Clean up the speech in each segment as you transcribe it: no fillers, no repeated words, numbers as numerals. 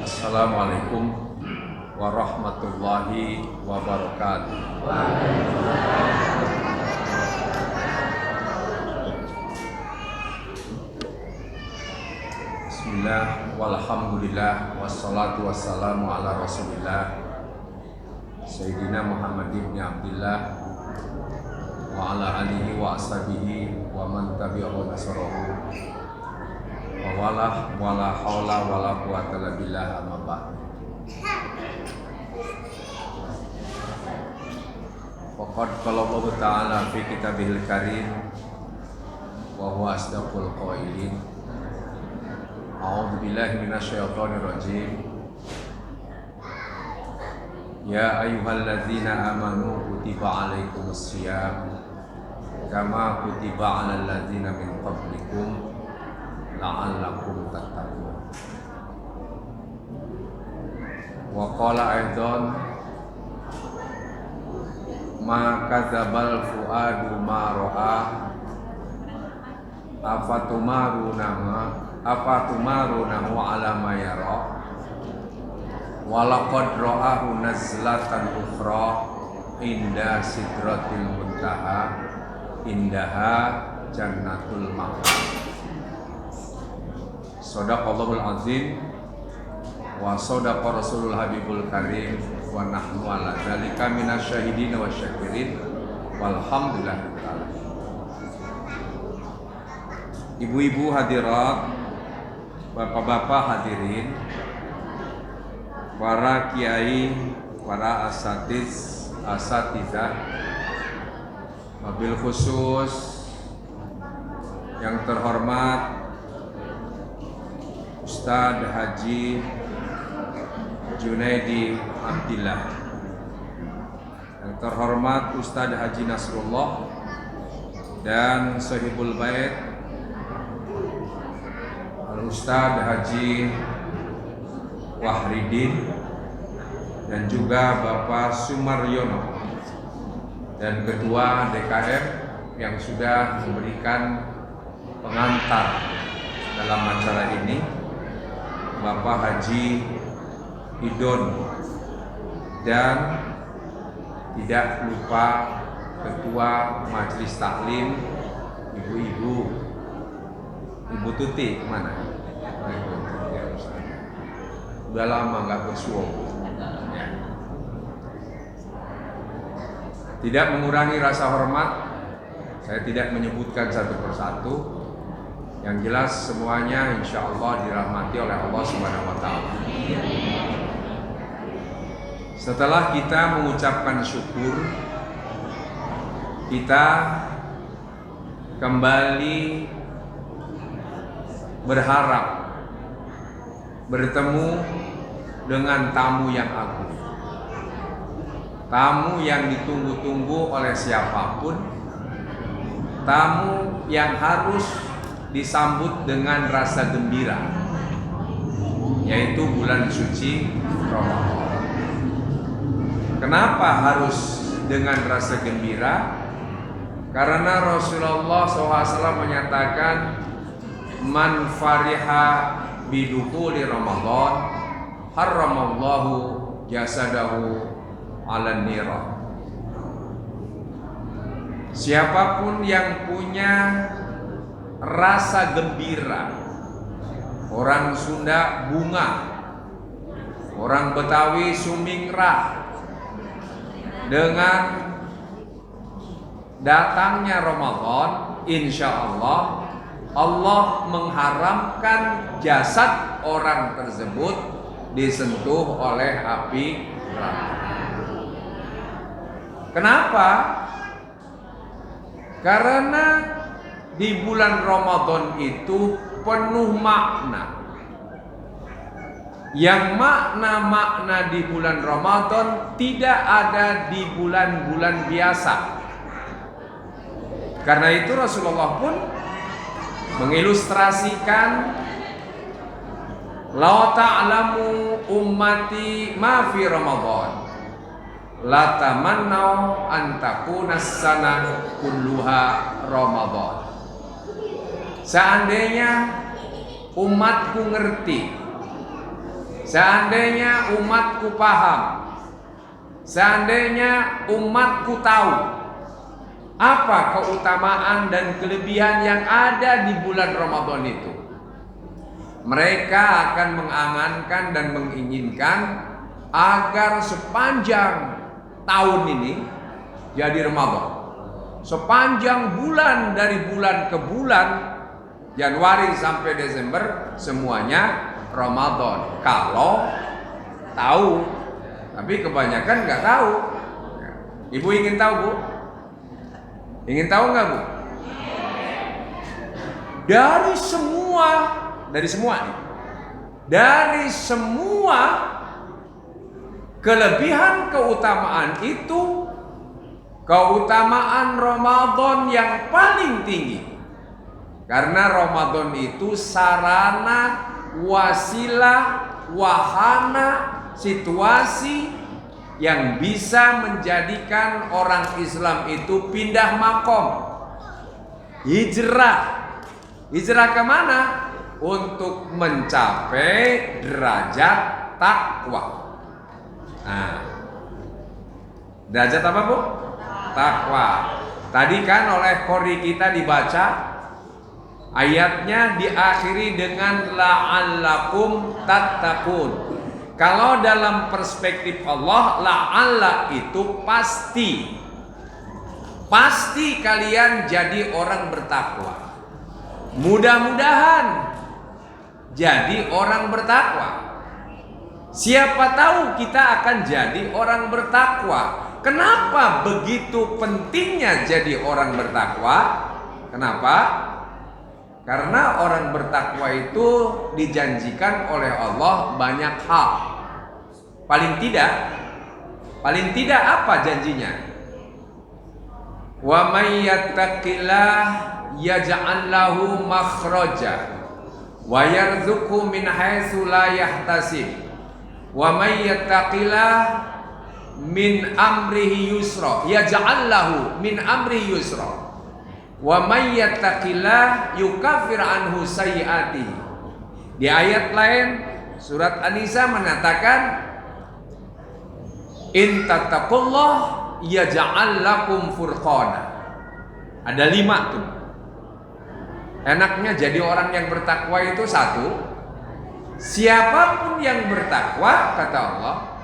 Assalamualaikum warahmatullahi wabarakatuh. Bismillah, walhamdulillah, wassalatu wassalamu ala rasulillah Sayyidina Muhammad ibn Abdillah wa ala alihi wa ashabihi wa man tabi'ahu nasarahu wa wala hawla wala quwwata illa billah, amma ba'd. Faqad qala Allah Ta'ala fi kitabihil karim wa huwa asdaqul qailin. A'udzu billahi minasyaitonir rajim. Ya ayyuhalladzina amanu kutiba alaikumus shiyam kama kutiba alal ladzina min qablikum la'allakum tattaqun. Wa qala aidan ma kadzabal fuadu ma ra'a afatumarunahu ala ma yara wa laqad ra'ahu nazlatan ukhra inda sidratil muntaha indaha jannatul ma'wa. Shadaqallahul azim wa shadaqa rasulul habibul karim wa nahnu ala dzalika minasyahidin wa syakirin walhamdulillah. Ibu-ibu hadirat, bapak-bapak hadirin, para kiai, para asatizah, wabil khusus yang terhormat Ustadz Haji Junaidi Abdillah, yang terhormat Ustadz Haji Nasrullah dan Sahibul Bait Ustadz Haji Wahridin, dan juga Bapak Sumaryono dan Ketua DKM yang sudah memberikan pengantar dalam acara ini, Bapak Haji Idon, dan tidak lupa Ketua Majelis Taklim Ibu Tuti kemana? Udah lama nggak bersuara. Tidak mengurangi rasa hormat, saya tidak menyebutkan satu persatu. Yang jelas semuanya insya Allah dirahmati oleh Allah Subhanahu wa Ta'ala. Setelah kita mengucapkan syukur, kita kembali berharap bertemu dengan tamu yang agung, tamu yang ditunggu-tunggu oleh siapapun, tamu yang harus disambut dengan rasa gembira, yaitu bulan suci Ramadan. Kenapa harus dengan rasa gembira? Karena Rasulullah SAW menyatakan, man fariha bidukhuli Ramadan haramallahu jasadahu ala nira. Siapapun yang punya rasa gembira, orang Sunda bunga, orang Betawi sumingrah, dengan datangnya Ramadan, insya Allah Allah mengharamkan jasad orang tersebut disentuh oleh api neraka. Kenapa? Karena di bulan Ramadan itu penuh makna. Yang makna-makna di bulan Ramadan tidak ada di bulan-bulan biasa. Karena itu Rasulullah pun mengilustrasikan, la ta'lamu ummati ma fi Ramadan la tamannau an takuna as-sana kulluha Ramadan. Seandainya umatku ngerti, seandainya umatku paham, seandainya umatku tahu apa keutamaan dan kelebihan yang ada di bulan Ramadan itu, mereka akan mengangankan dan menginginkan agar sepanjang tahun ini jadi Ramadan. Sepanjang bulan, dari bulan ke bulan, Januari sampai Desember, semuanya Ramadan. Kalau tahu, tapi kebanyakan nggak tahu. Ibu ingin tahu, Bu? Ingin tahu nggak, Bu? Dari semua kelebihan keutamaan itu, keutamaan Ramadan yang paling tinggi. Karena Ramadan itu sarana, wasilah, wahana, situasi yang bisa menjadikan orang Islam itu pindah makom, hijrah. Hijrah kemana? Untuk mencapai derajat takwa. Nah, derajat apa, Bu? Takwa. Tadi kan oleh qori kita dibaca ayatnya diakhiri dengan la'allakum tattaqun. Kalau dalam perspektif Allah, la'alla itu pasti kalian jadi orang bertakwa. Mudah-mudahan jadi orang bertakwa. Siapa tahu kita akan jadi orang bertakwa. Kenapa begitu pentingnya jadi orang bertakwa? Kenapa? Karena orang bertakwa itu dijanjikan oleh Allah banyak hal. Paling tidak apa janjinya? Wa may yattaqillah yaj'al lahu makhraja wa yarzuqhu min haitsu la yahtasib. Wa may yattaqillah min amrihi yusra yaj'al lahu min amrihi yusra wa may yattaqillah yukaffir anhu sayyi'atihi. Di ayat lain surat An-Nisa mengatakan in tattaqullah yaj'al lakum furqana. Ada 5 tuh. Enaknya jadi orang yang bertakwa itu satu, siapapun yang bertakwa, kata Allah,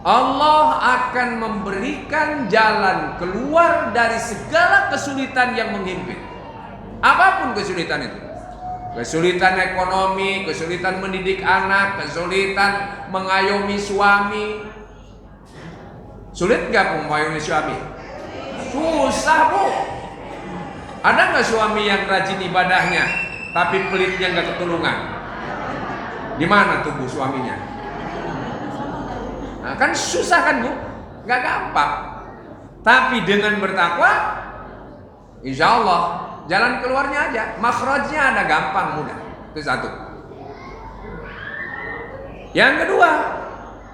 Allah akan memberikan jalan keluar dari segala kesulitan yang menghimpit. Apapun kesulitan itu. Kesulitan ekonomi, kesulitan mendidik anak, kesulitan mengayomi suami. Sulit gak mengayomi suami? Susah, Bu. Ada nggak suami yang rajin ibadahnya tapi pelitnya nggak ketulungan? Di mana tubuh suaminya? Nah, kan susah kan, Bu? Nggak gampang. Tapi dengan bertakwa, insya Allah jalan keluarnya aja, makhrajnya ada, gampang, mudah. Itu satu. Yang kedua,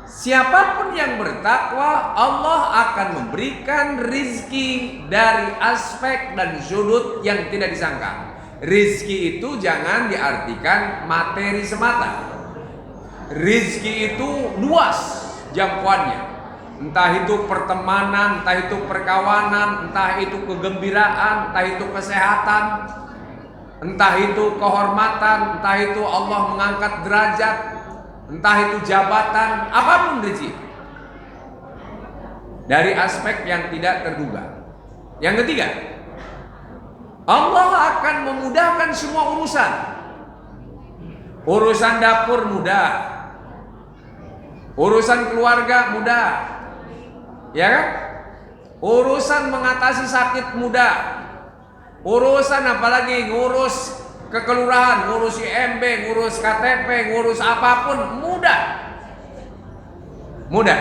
siapapun yang bertakwa, Allah akan memberikan rizki dari aspek dan sudut yang tidak disangka. Rizki itu jangan diartikan materi semata. Rizki itu luas jangkauannya. Entah itu pertemanan, entah itu perkawanan, entah itu kegembiraan, entah itu kesehatan, entah itu kehormatan, entah itu Allah mengangkat derajat, entah itu jabatan, apapun rezeki. Dari aspek yang tidak terduga. Yang ketiga, Allah akan memudahkan semua urusan. Urusan dapur mudah, urusan keluarga mudah, ya kan? Urusan mengatasi sakit mudah, urusan apalagi ngurus kekelurahan, ngurus IMB, ngurus KTP, ngurus apapun mudah. Mudah.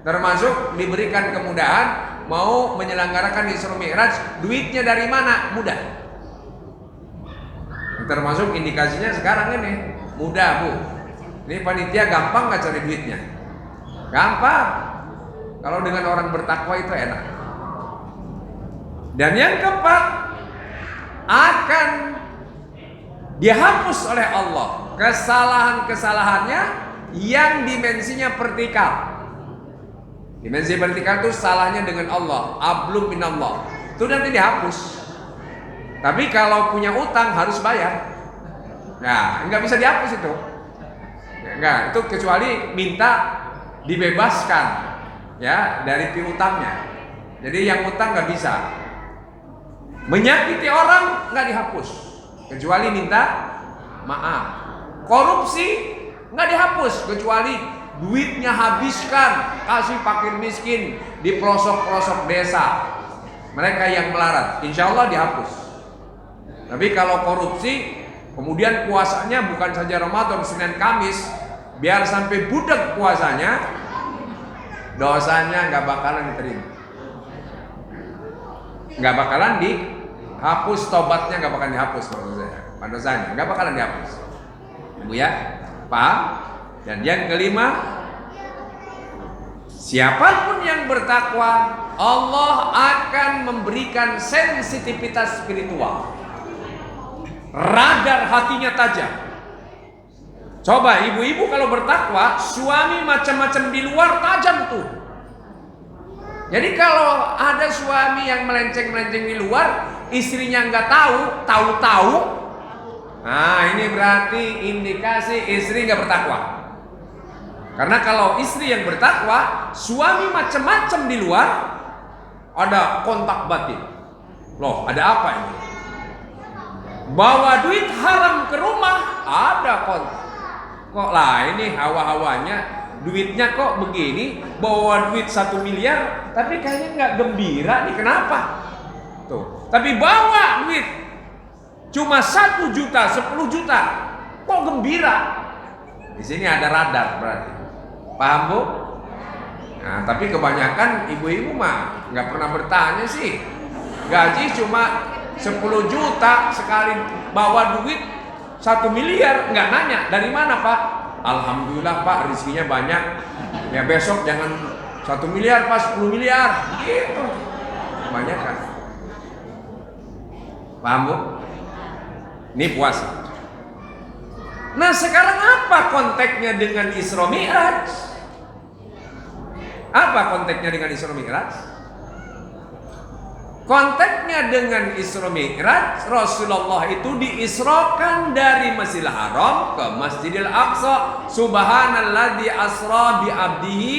Termasuk diberikan kemudahan mau menyelenggarakan Isra Mi'raj, duitnya dari mana? Mudah. Termasuk indikasinya sekarang ini mudah, Bu. Ini panitia gampang nggak cari duitnya? Gampang. Kalau dengan orang bertakwa itu enak. Dan yang keempat, akan dihapus oleh Allah kesalahan-kesalahannya yang dimensinya vertikal. Dimensi vertikal itu salahnya dengan Allah, ablum minallah. Itu nanti dihapus. Tapi kalau punya utang harus bayar. Nah, nggak bisa dihapus itu. Enggak, itu kecuali minta dibebaskan ya dari piutangnya. Jadi yang utang nggak bisa. Menyakiti orang nggak dihapus, kecuali minta maaf. Korupsi nggak dihapus, kecuali duitnya habiskan, kasih fakir miskin di pelosok-pelosok desa. Mereka yang melarat, insya Allah dihapus. Tapi kalau korupsi, kemudian puasanya bukan saja Ramadan, Senin, Kamis, biar sampai budak puasanya, dosanya nggak bakalan diterima, nggak bakalan dihapus, tobatnya nggak bakalan dihapus, dosanya nggak bakalan dihapus. Ibu ya, paham? Dan yang kelima, siapapun yang bertakwa, Allah akan memberikan sensitivitas spiritual. Radar hatinya tajam. Coba ibu-ibu kalau bertakwa, suami macam-macam di luar tajam tuh. Jadi kalau ada suami yang melenceng-melenceng di luar, istrinya nggak tahu, nah ini berarti indikasi istri nggak bertakwa. Karena kalau istri yang bertakwa, suami macam-macam di luar, ada kontak batin. Loh, ada apa ini? Bawa duit haram ke rumah, ada kontak. Kok lah ini hawa-hawanya, duitnya kok begini, bawa duit 1 miliar, tapi kayaknya nggak gembira nih, kenapa? Tuh, tapi bawa duit cuma 1 juta, 10 juta, kok gembira? Di sini ada radar berarti. Paham Bu? Nah, tapi kebanyakan ibu-ibu mah nggak pernah bertanya sih. Gaji cuma 10 juta sekali bawa duit 1 miliar, nggak nanya dari mana Pak? Alhamdulillah Pak, rezekinya banyak. Ya besok jangan 1 miliar Pak, 10 miliar. Gitu. Kebanyakan. Paham Bu? Ini puasa. Nah sekarang apa konteksnya dengan Isra Mi'raj? Apa konteksnya dengan Isra Mi'raj? Konteksnya dengan Isra Mi'raj, Rasulullah itu diisrokan dari Masjidil Haram ke Masjidil Aqsa. Subhanalladzi asra bi abdihi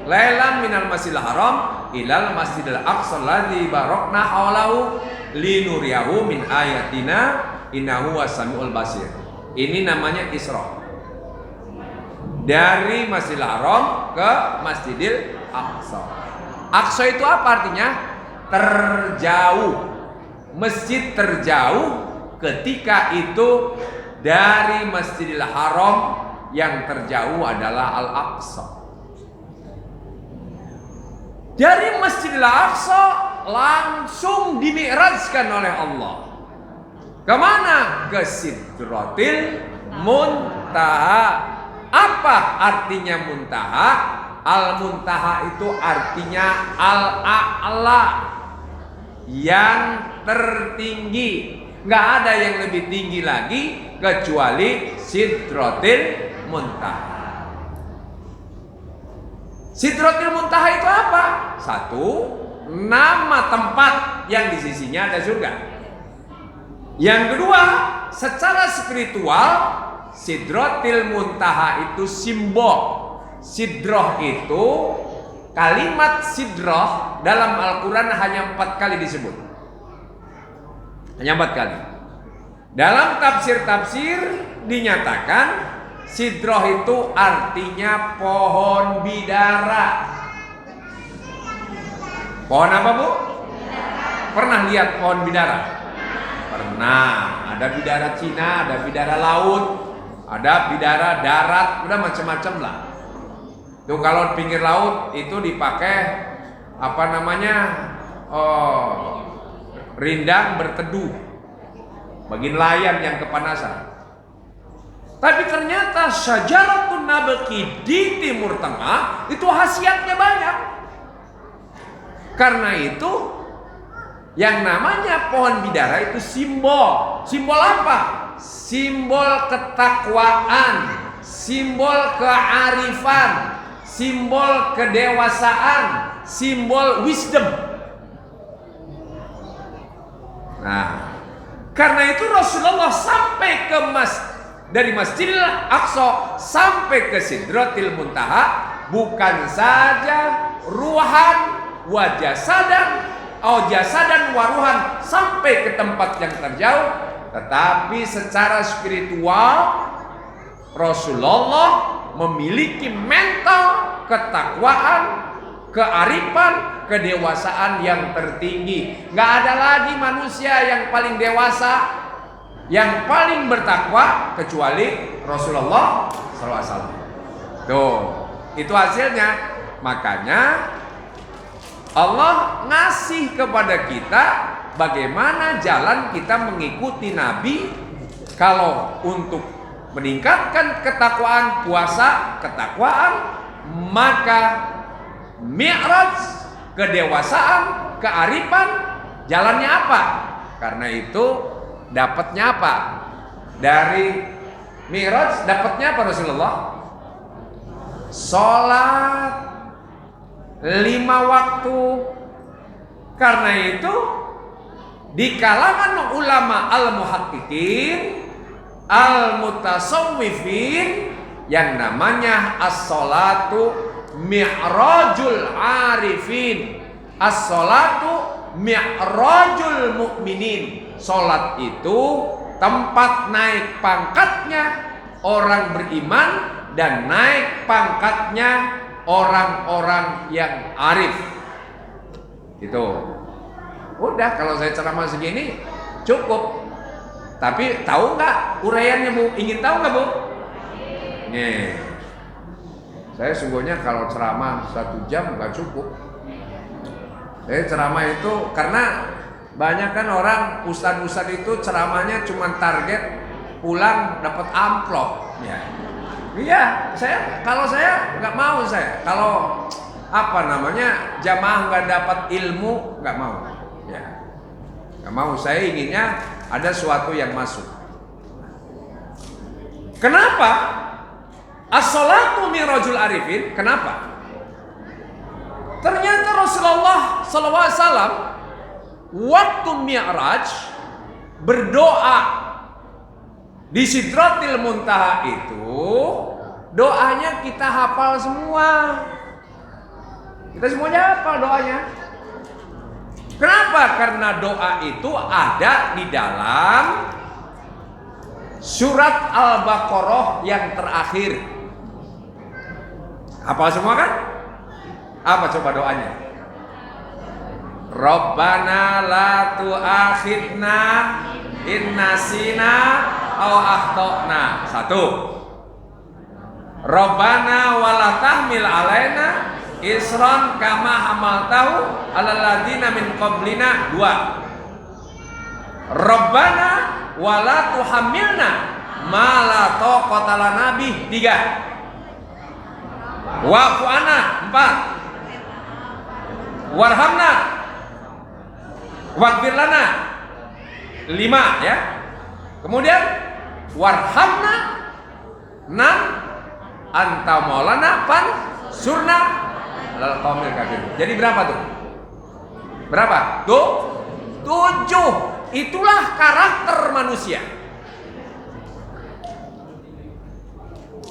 lailan minal Masjidil Haram ilal Masjidil Aqsa alladzi barakna haulahu linuriyahu min ayatina innahu wasamiul basir. Ini namanya Isra. Dari Masjidil Haram ke Masjidil Aqsa. Aqsa itu apa artinya? Terjauh. Masjid terjauh, ketika itu dari Masjidil Haram yang terjauh adalah Al-Aqsa. Dari Masjidil Aqsa langsung dimi'rajkan oleh Allah. Kemana? Ke Sidratil Muntaha. Apa artinya muntaha? Al-Muntaha itu artinya Al-A'la, yang tertinggi. Nggak ada yang lebih tinggi lagi kecuali Sidratil Muntaha. Sidratil Muntaha itu apa? Satu, nama tempat yang di sisinya ada surga. Yang kedua, secara spiritual, Sidratil Muntaha itu simbol. Sidroh itu, kalimat sidroh dalam Al-Quran hanya 4 kali disebut. Hanya 4 kali. Dalam tafsir-tafsir dinyatakan sidroh itu artinya pohon bidara. Pohon apa Bu? Pernah lihat pohon bidara? Pernah. Ada bidara Cina, ada bidara laut, ada bidara darat, udah macam-macam lah. Tuh kalau pinggir laut itu dipakai apa namanya? Rindang berteduh bagi nelayan yang kepanasan. Tapi ternyata syajaratun nabaqi di Timur Tengah itu khasiatnya banyak. Karena itu yang namanya pohon bidara itu simbol. Simbol apa? Simbol ketakwaan, simbol kearifan, simbol kedewasaan, simbol wisdom. Nah, karena itu Rasulullah sampai ke dari Masjidil Aqsa sampai ke Sidratil Muntaha bukan saja ruhan wa jasadan jasadan waruhan sampai ke tempat yang terjauh, tetapi secara spiritual Rasulullah memiliki mental ketakwaan, kearifan, kedewasaan yang tertinggi. Nggak ada lagi manusia yang paling dewasa, yang paling bertakwa kecuali Rasulullah SAW. Tuh, itu hasilnya. Makanya Allah ngasih kepada kita bagaimana jalan kita mengikuti Nabi. Kalau untuk meningkatkan ketakwaan, puasa ketakwaan, maka Mi'raj kedewasaan, kearifan, jalannya apa? Karena itu dapatnya apa? Dari Mi'raj dapatnya apa Rasulullah? Sholat 5 waktu. Karena itu di kalangan ulama al-muhaqqiqin, al-mutasawwifin, yang namanya as-sholatu mi'rajul arifin, as-sholatu mi'rajul mu'minin. Sholat itu tempat naik pangkatnya orang beriman dan naik pangkatnya orang-orang yang arif. Itu udah, kalau saya ceramah segini cukup. Tapi tahu nggak uraiannya, Bu? Ingin tahu nggak, Bu? Nih, saya sungguhnya kalau ceramah 1 jam nggak cukup. Saya ceramah itu karena banyak kan orang ustadz-ustadz itu ceramahnya cuma target pulang dapat amplop. Ya. Iya, kalau saya nggak mau. Saya kalau jamaah nggak dapat ilmu, nggak mau. Ya, nggak mau. Saya inginnya ada sesuatu yang masuk. Kenapa? As-sholatu mi'rajul arifin. Kenapa? Ternyata Rasulullah SAW waktu Mi'raj berdoa di Sidratil Muntaha itu, doanya kita hafal semua. Kita semuanya hafal doanya. Kenapa? Karena doa itu ada di dalam surat Al-Baqarah yang terakhir. Hafal semua kan? Apa coba doanya? Rabbana la tu'akhidna in nasina aw akhtana. 1. Rabbana wala tahmil alaina isran kama hamaltahu alal ladzina min qablina. 2. Rabbana wala tuhammilna ma la taqata lana bih. 3. Wa'fu anna. 4. Warhamna waghfir lana. 5 ya. Kemudian warhamna 6. Anta maulana surna alal qaumil kafirin. Jadi berapa tuh? Berapa? Tuh 7. Itulah karakter manusia.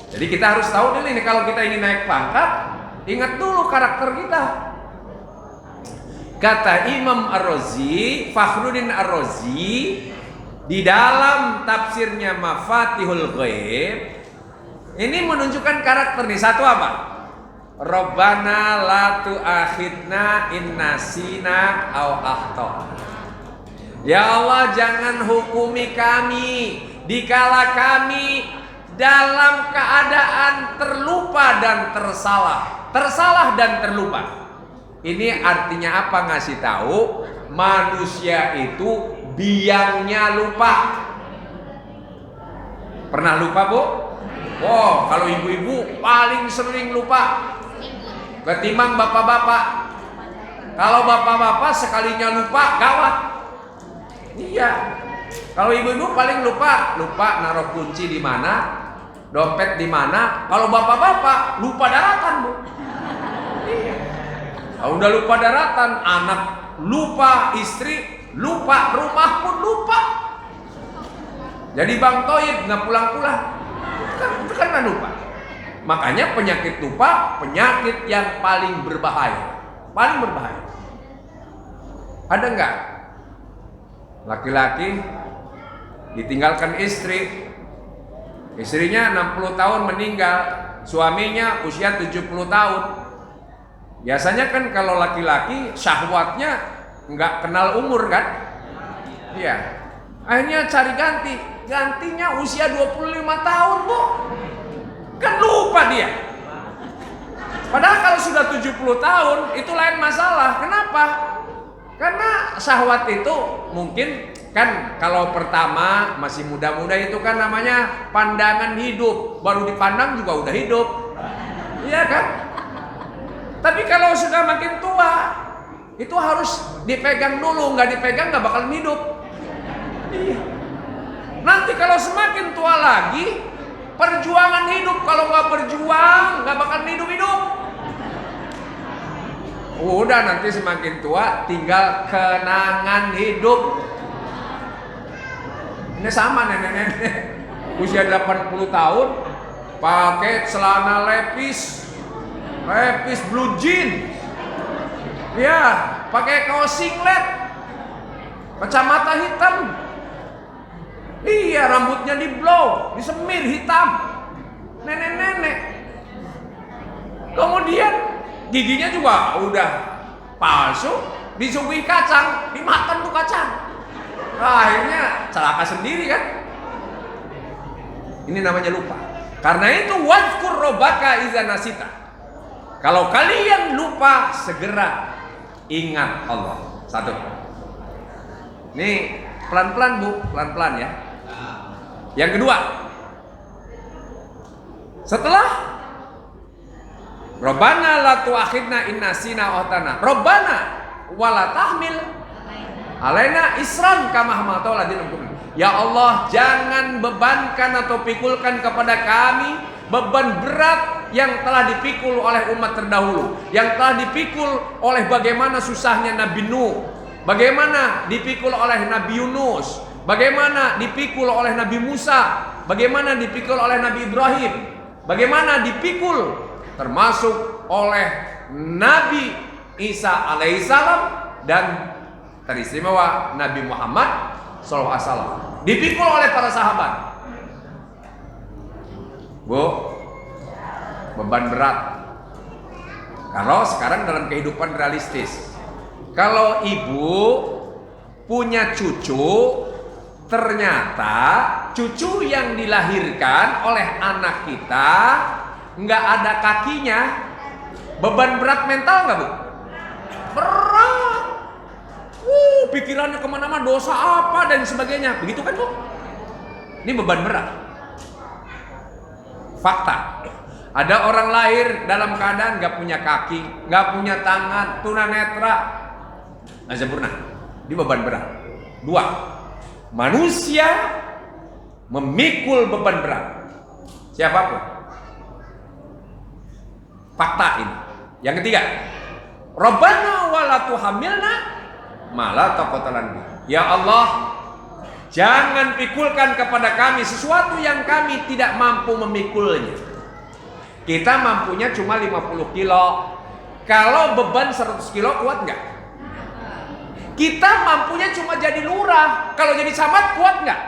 Jadi kita harus tahu dulu ini, kalau kita ingin naik pangkat, ingat dulu karakter kita. Kata Imam Ar-Razi, Fakhruddin Ar-Razi, di dalam tafsirnya Mafatihul Ghaib, ini menunjukkan karakter nih. 1 apa? Rabbana la tu'akhidna in nasina aw akhtana. Ya Allah, jangan hukumi kami dikala kami dalam keadaan terlupa dan tersalah dan terlupa. Ini artinya apa? Ngasih tahu manusia itu biangnya lupa. Pernah lupa, Bu? Oh, kalau ibu-ibu paling sering lupa ketimbang bapak-bapak. Kalau bapak-bapak sekalinya lupa gawat. Iya. Kalau ibu-ibu paling lupa naruh kunci di mana, Dompet di mana? Kalau bapak-bapak lupa daratan, Bu. Iya. Kalau udah lupa daratan, anak lupa, istri lupa, rumah pun lupa. Jadi Bang Toib nggak pulang-pulang, itu kan lupa. Makanya penyakit lupa penyakit yang paling berbahaya, paling berbahaya. Ada nggak laki-laki ditinggalkan istri, istrinya 60 tahun meninggal, suaminya usia 70 tahun. Biasanya kan kalau laki-laki syahwatnya nggak kenal umur kan? Iya. Akhirnya cari ganti, gantinya usia 25 tahun, Bu. Kan lupa dia. Padahal kalau sudah 70 tahun itu lain masalah. Kenapa? Karena syahwat itu mungkin kan kalau pertama masih muda-muda itu kan namanya pandangan hidup, baru dipandang juga udah hidup. Iya kan? Tapi kalau sudah makin tua itu harus dipegang dulu, nggak dipegang nggak bakalan hidup. Iya. Nanti kalau semakin tua lagi perjuangan hidup, kalau nggak berjuang nggak bakalan hidup-hidup. Udah nanti semakin tua tinggal kenangan hidup. Ini sama nenek-nenek usia 80 tahun pakai celana lepis blue jean, ya, pakai kaos singlet, kacamata hitam, iya, rambutnya di blow, disemir hitam, nenek-nenek. Kemudian giginya juga udah palsu, disuguhi kacang, dimakan tuh kacang. Akhirnya celaka sendiri kan. Ini namanya lupa. Karena itu wadhkur rabbaka idza nasita. Kalau kalian lupa, segera ingat Allah. Satu. Nih pelan-pelan, Bu, pelan-pelan ya. Yang kedua, setelah Rabbana la tu'akhidna in nasina aw akhtana. Rabbana wala tahmil alaina isran kama hamaltahu ladina min. Ya Allah, jangan bebankan atau pikulkan kepada kami beban berat yang telah dipikul oleh umat terdahulu, yang telah dipikul oleh bagaimana susahnya Nabi Nuh, bagaimana dipikul oleh Nabi Yunus, bagaimana dipikul oleh Nabi Musa, bagaimana dipikul oleh Nabi Ibrahim, bagaimana dipikul termasuk oleh Nabi Isa alaihissalam dan teristimewa Nabi Muhammad SAW, dipikul oleh para sahabat. Bu, beban berat. Kalau sekarang dalam kehidupan realistis, kalau ibu punya cucu, ternyata cucu yang dilahirkan oleh anak kita nggak ada kakinya, beban berat mental nggak, Bu? Berat. Pikirannya kemana-mana, dosa apa dan sebagainya, begitu kan, Bu? Ini beban berat. Fakta, ada orang lahir dalam keadaan nggak punya kaki, nggak punya tangan, tunanetra, nggak sempurna. Ini beban berat. Dua, manusia memikul beban berat, siapapun. Fakta ini. Yang ketiga, Rabbana wala tuhamilna mala taqatalan. Ya Allah, jangan pikulkan kepada kami sesuatu yang kami tidak mampu memikulnya. Kita mampunya cuma 50 kilo. Kalau beban 100 kilo kuat nggak? Kita mampunya cuma jadi lurah. Kalau jadi camat kuat nggak?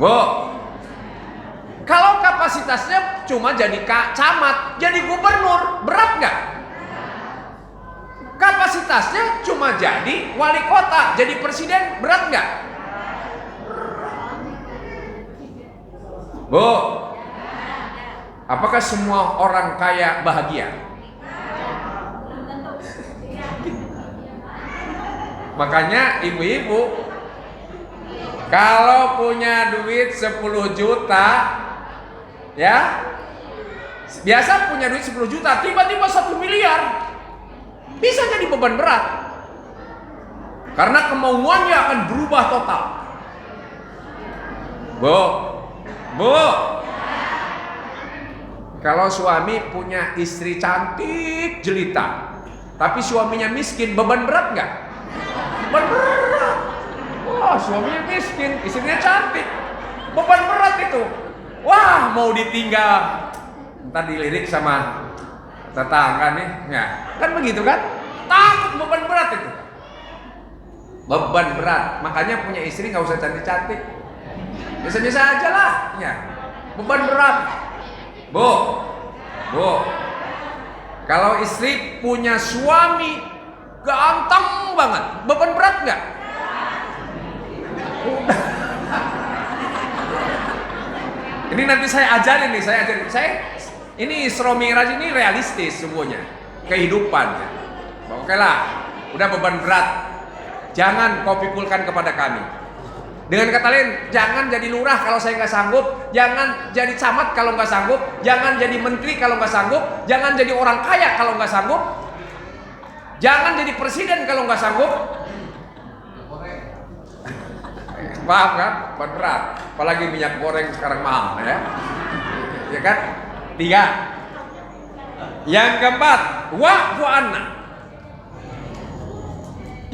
Bu, kalau kapasitasnya cuma jadi camat, jadi gubernur, berat nggak? Kapasitasnya cuma jadi wali kota, jadi presiden, berat nggak? Bu, apakah semua orang kaya bahagia? Makanya ibu-ibu kalau punya duit 10 juta, ya, biasa punya duit 10 juta, tiba-tiba 1 miliar, bisa jadi beban berat. Karena kemauannya akan berubah total. Bu, Bu, kalau suami punya istri cantik jelita, tapi suaminya miskin, beban berat nggak? Beban berat. Wah, suaminya miskin, istrinya cantik, beban berat itu. Wah, mau ditinggal, ntar dilirik sama tetangga nih, ya kan begitu kan? Takut, beban berat itu. Beban berat, makanya punya istri nggak usah cantik-cantik, biasa-biasa aja lah, ya. Beban berat, bu. Kalau istri punya suami ganteng banget, beban berat nggak? Ini nanti saya ajarin nih, ini Isra Mi'raj ini realistis semuanya, kehidupan. Oke lah, udah beban berat, jangan kau pikulkan kepada kami. Dengan kata lain, jangan jadi lurah kalau saya nggak sanggup, jangan jadi camat kalau nggak sanggup, jangan jadi menteri kalau nggak sanggup, jangan jadi orang kaya kalau nggak sanggup, jangan jadi presiden kalau nggak sanggup. Paham kan? Berat. Apalagi minyak goreng sekarang mahal, ya. Ya kan? 3. Yang keempat, wa'fu anna.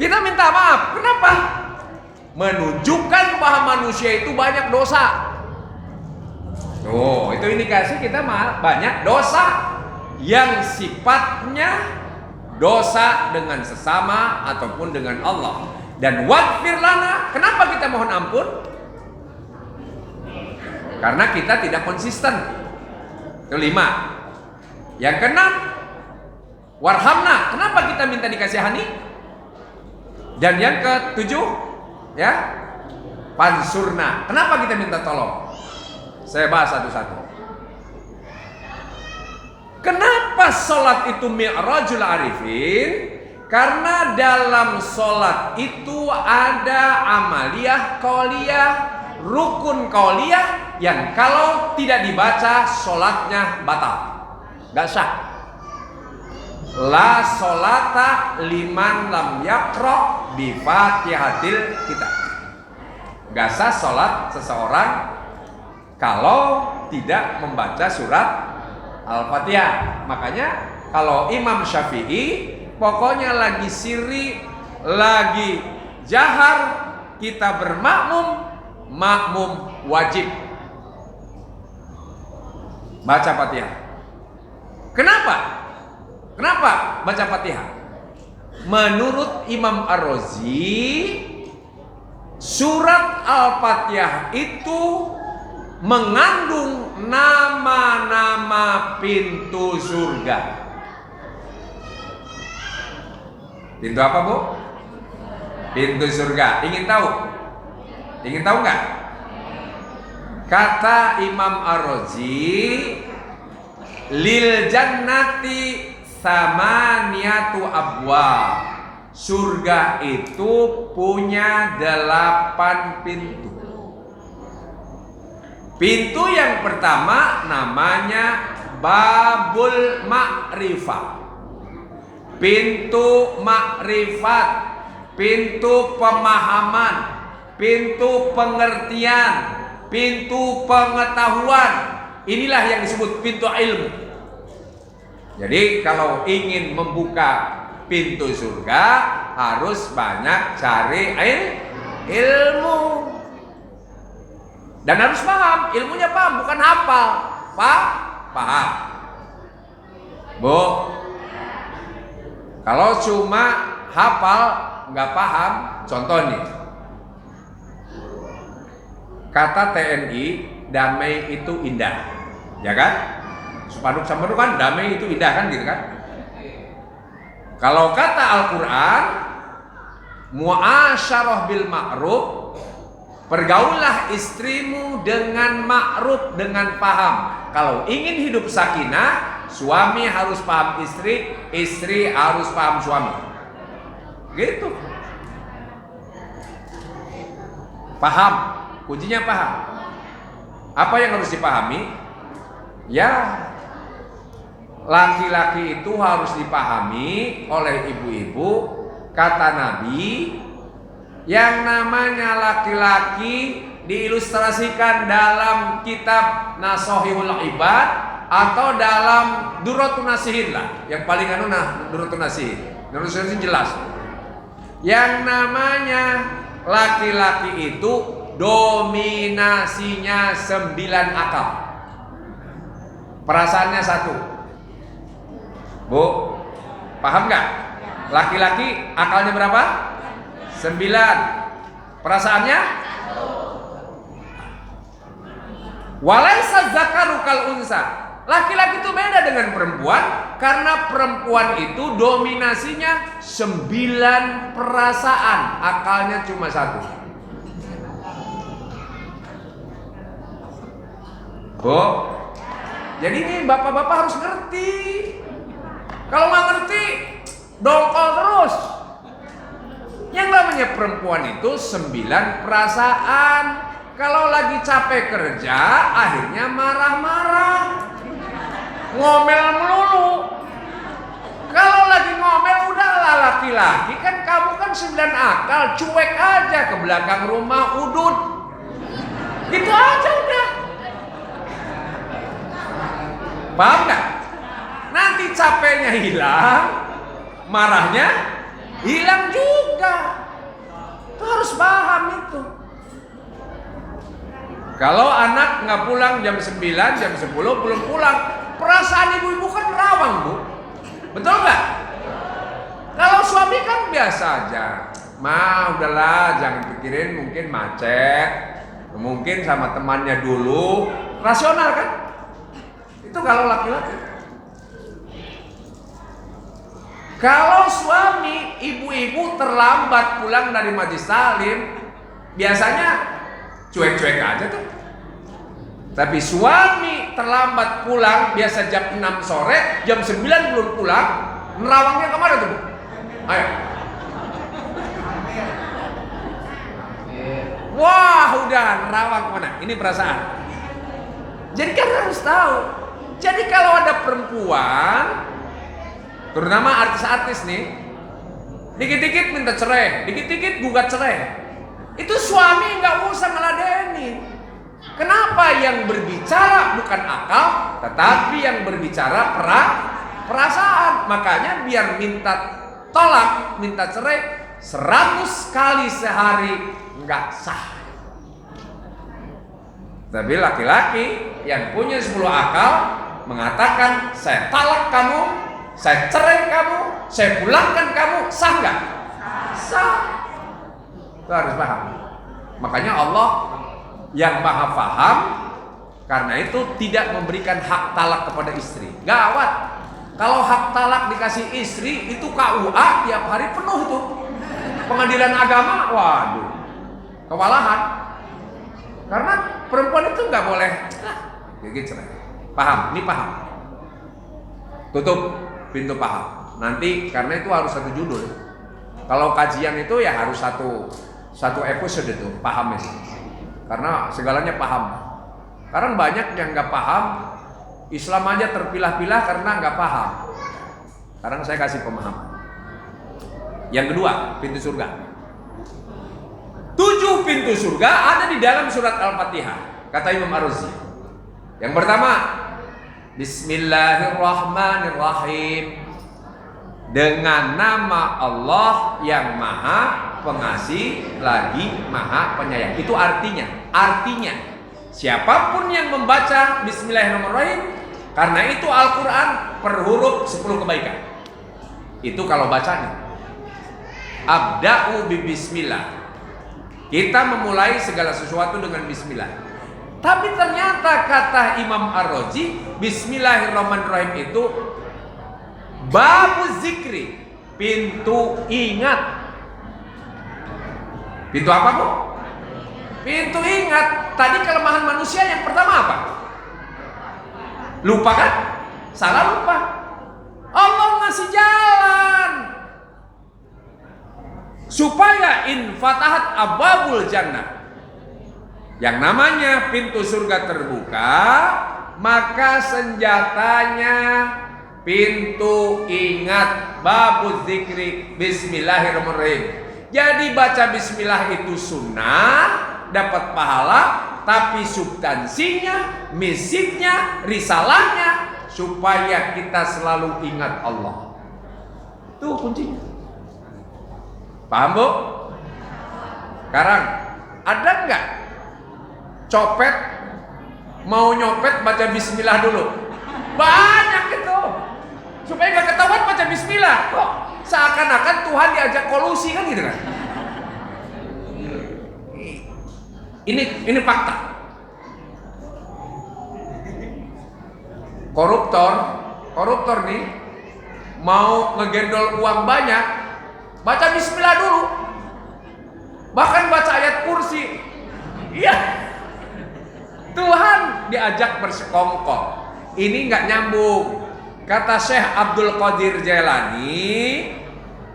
Kita minta maaf. Kenapa? Menunjukkan bahwa manusia itu banyak dosa. Oh, itu indikasi kita banyak dosa yang sifatnya dosa dengan sesama ataupun dengan Allah. Dan waghfir lana, kenapa kita mohon ampun? Karena kita tidak konsisten. Itu 5. Yang keenam, warhamna, kenapa kita minta dikasihani? Dan yang ke-7, ya, pansurna, kenapa kita minta tolong? Saya bahas satu-satu. Kenapa sholat itu mi'rajul arifin? Karena dalam sholat itu ada amaliyah qauliyah, rukun qauliyah yang kalau tidak dibaca sholatnya batal, gak sah. La sholata liman lam yaqra bi fatihatil kitab. Gak sah sholat seseorang kalau tidak membaca surat Al-Fatihah. Makanya kalau Imam Syafi'i pokoknya lagi sirri, lagi jahar, kita bermakmum, makmum wajib baca Fatihah. Kenapa? Kenapa baca Fatihah? Menurut Imam Ar-Razi, surat Al-Fatihah itu mengandung nama-nama pintu surga. Pintu apa, Bu? Pintu surga. Ingin tahu? Ingin tahu nggak? Kata Imam Ar-Razi, lil jannati samaniyatu abwab. Surga itu punya 8 pintu. Pintu yang pertama namanya Babul Ma'rifah. Pintu makrifat, pintu pemahaman, pintu pengertian, pintu pengetahuan. Inilah yang disebut pintu ilmu. Jadi kalau ingin membuka pintu surga harus banyak cari ilmu. Dan harus paham, ilmunya paham, bukan hafal. Paham. Bu, kalau cuma hafal nggak paham, contoh nih, kata TNI, damai itu indah, ya kan? Spanduk spanduk kan damai itu indah kan, gitu kan? Kalau kata Al-Quran, muasyarah bil ma'ruf, pergaulah istrimu dengan ma'ruf, dengan paham. Kalau ingin hidup sakinah, suami harus paham istri, istri harus paham suami. Gitu. Paham, kuncinya paham. Apa yang harus dipahami? Ya, laki-laki itu harus dipahami oleh ibu-ibu. Kata Nabi, yang namanya laki-laki diilustrasikan dalam kitab Nashihul Ibad atau dalam Durratun Nasihin lah. Yang paling Durratun Nasihin. Durratun Nasihin jelas. Yang namanya laki-laki itu dominasinya 9 akal. Perasaannya 1. Bu, paham nggak? Laki-laki akalnya berapa? 9. Perasaannya? Walaysa zakaru kal unsa. Laki-laki itu beda dengan perempuan karena perempuan itu dominasinya 9 perasaan, akalnya cuma 1. Bu, jadi ini bapak-bapak harus ngerti. Kalau nggak ngerti, dongkol terus. Yang namanya perempuan itu 9 perasaan. Kalau lagi capek kerja, akhirnya marah-marah, ngomel melulu. Kalau lagi ngomel, udahlah laki-laki kan kamu kan 9 akal, cuek aja ke belakang rumah udut. Gitu aja udah. Paham gak? Nanti capeknya hilang, marahnya hilang juga. Itu harus paham itu. Kalau anak nggak pulang jam 9, jam 10 belum pulang, perasaan ibu-ibu kan rawang, Bu. Betul nggak? Kalau suami kan biasa aja. Udahlah, jangan pikirin, mungkin macet, mungkin sama temannya dulu. Rasional kan? Itu kalau laki-laki. Kalau suami, ibu-ibu terlambat pulang dari majlis taklim, biasanya cuek-cuek aja tuh. Tapi suami terlambat pulang, biasa jam 6 sore, jam 9 belum pulang, nerawangnya kemana tuh, Bu? Ayo. Wah, udah nerawang kemana? Ini perasaan. Jadi kan harus tahu. Jadi kalau ada perempuan, terutama artis-artis nih, dikit-dikit minta cerai, dikit-dikit gugat cerai. Itu suami nggak usah ngeladenin. Kenapa? Yang berbicara bukan akal, tetapi yang berbicara perasaan. Makanya biar minta tolak, minta cerai 100 kali sehari nggak sah. Tapi laki-laki yang punya 10 akal mengatakan saya talak kamu, saya cerai kamu, saya pulangkan kamu, sah nggak? Sah. Itu harus paham. Makanya Allah yang maha paham, karena itu tidak memberikan hak talak kepada istri. Gawat. Kalau hak talak dikasih istri, itu KUA tiap hari penuh itu. Pengadilan agama, waduh, kewalahan. Karena perempuan itu nggak boleh gitu. Paham? Ini paham. Tutup pintu paham. Nanti karena itu harus satu judul. Kalau kajian itu ya harus satu episode itu paham itu. Karena segalanya paham. Karena banyak yang nggak paham, Islam aja terpilah-pilah karena nggak paham. Sekarang saya kasih pemahaman. Yang kedua, pintu surga. 7 pintu surga ada di dalam surat Al-Fatihah, kata Imam Ar-Razi. Yang pertama, Bismillahirrahmanirrahim. Dengan nama Allah yang maha pengasih lagi maha penyayang. Itu artinya siapapun yang membaca Bismillahirrahmanirrahim, karena itu Al-Quran per huruf 10 kebaikan. Itu kalau bacanya. Abda'u bi bismillah. Kita memulai segala sesuatu dengan bismillah. Tapi ternyata kata Imam Ar-Razi, Bismillahirrahmanirrahim itu babu zikri, pintu ingat. Pintu apa, Bu? Pintu ingat. Tadi kelemahan manusia yang pertama apa? Lupa kan? Salah lupa. Allah ngasih jalan supaya infatahat abwabul jannah. Yang namanya pintu surga terbuka, maka senjatanya pintu ingat, babu zikri, Bismillahirrahmanirrahim. Jadi baca bismillah itu sunnah, dapat pahala, tapi substansinya, misiknya, risalahnya supaya kita selalu ingat Allah. Itu kuncinya. Paham, Bu? Sekarang ada nggak copet mau nyopet baca bismillah dulu? Banyak itu. Supaya nggak ketahuan baca bismillah. Kok seakan-akan Tuhan diajak kolusi kan gitu kan? Ini fakta. Koruptor nih mau ngegendol uang banyak, baca bismillah dulu. Bahkan baca ayat kursi. Iya. Tuhan diajak bersekongkol. Ini nggak nyambung. Kata Syekh Abdul Qadir Jailani,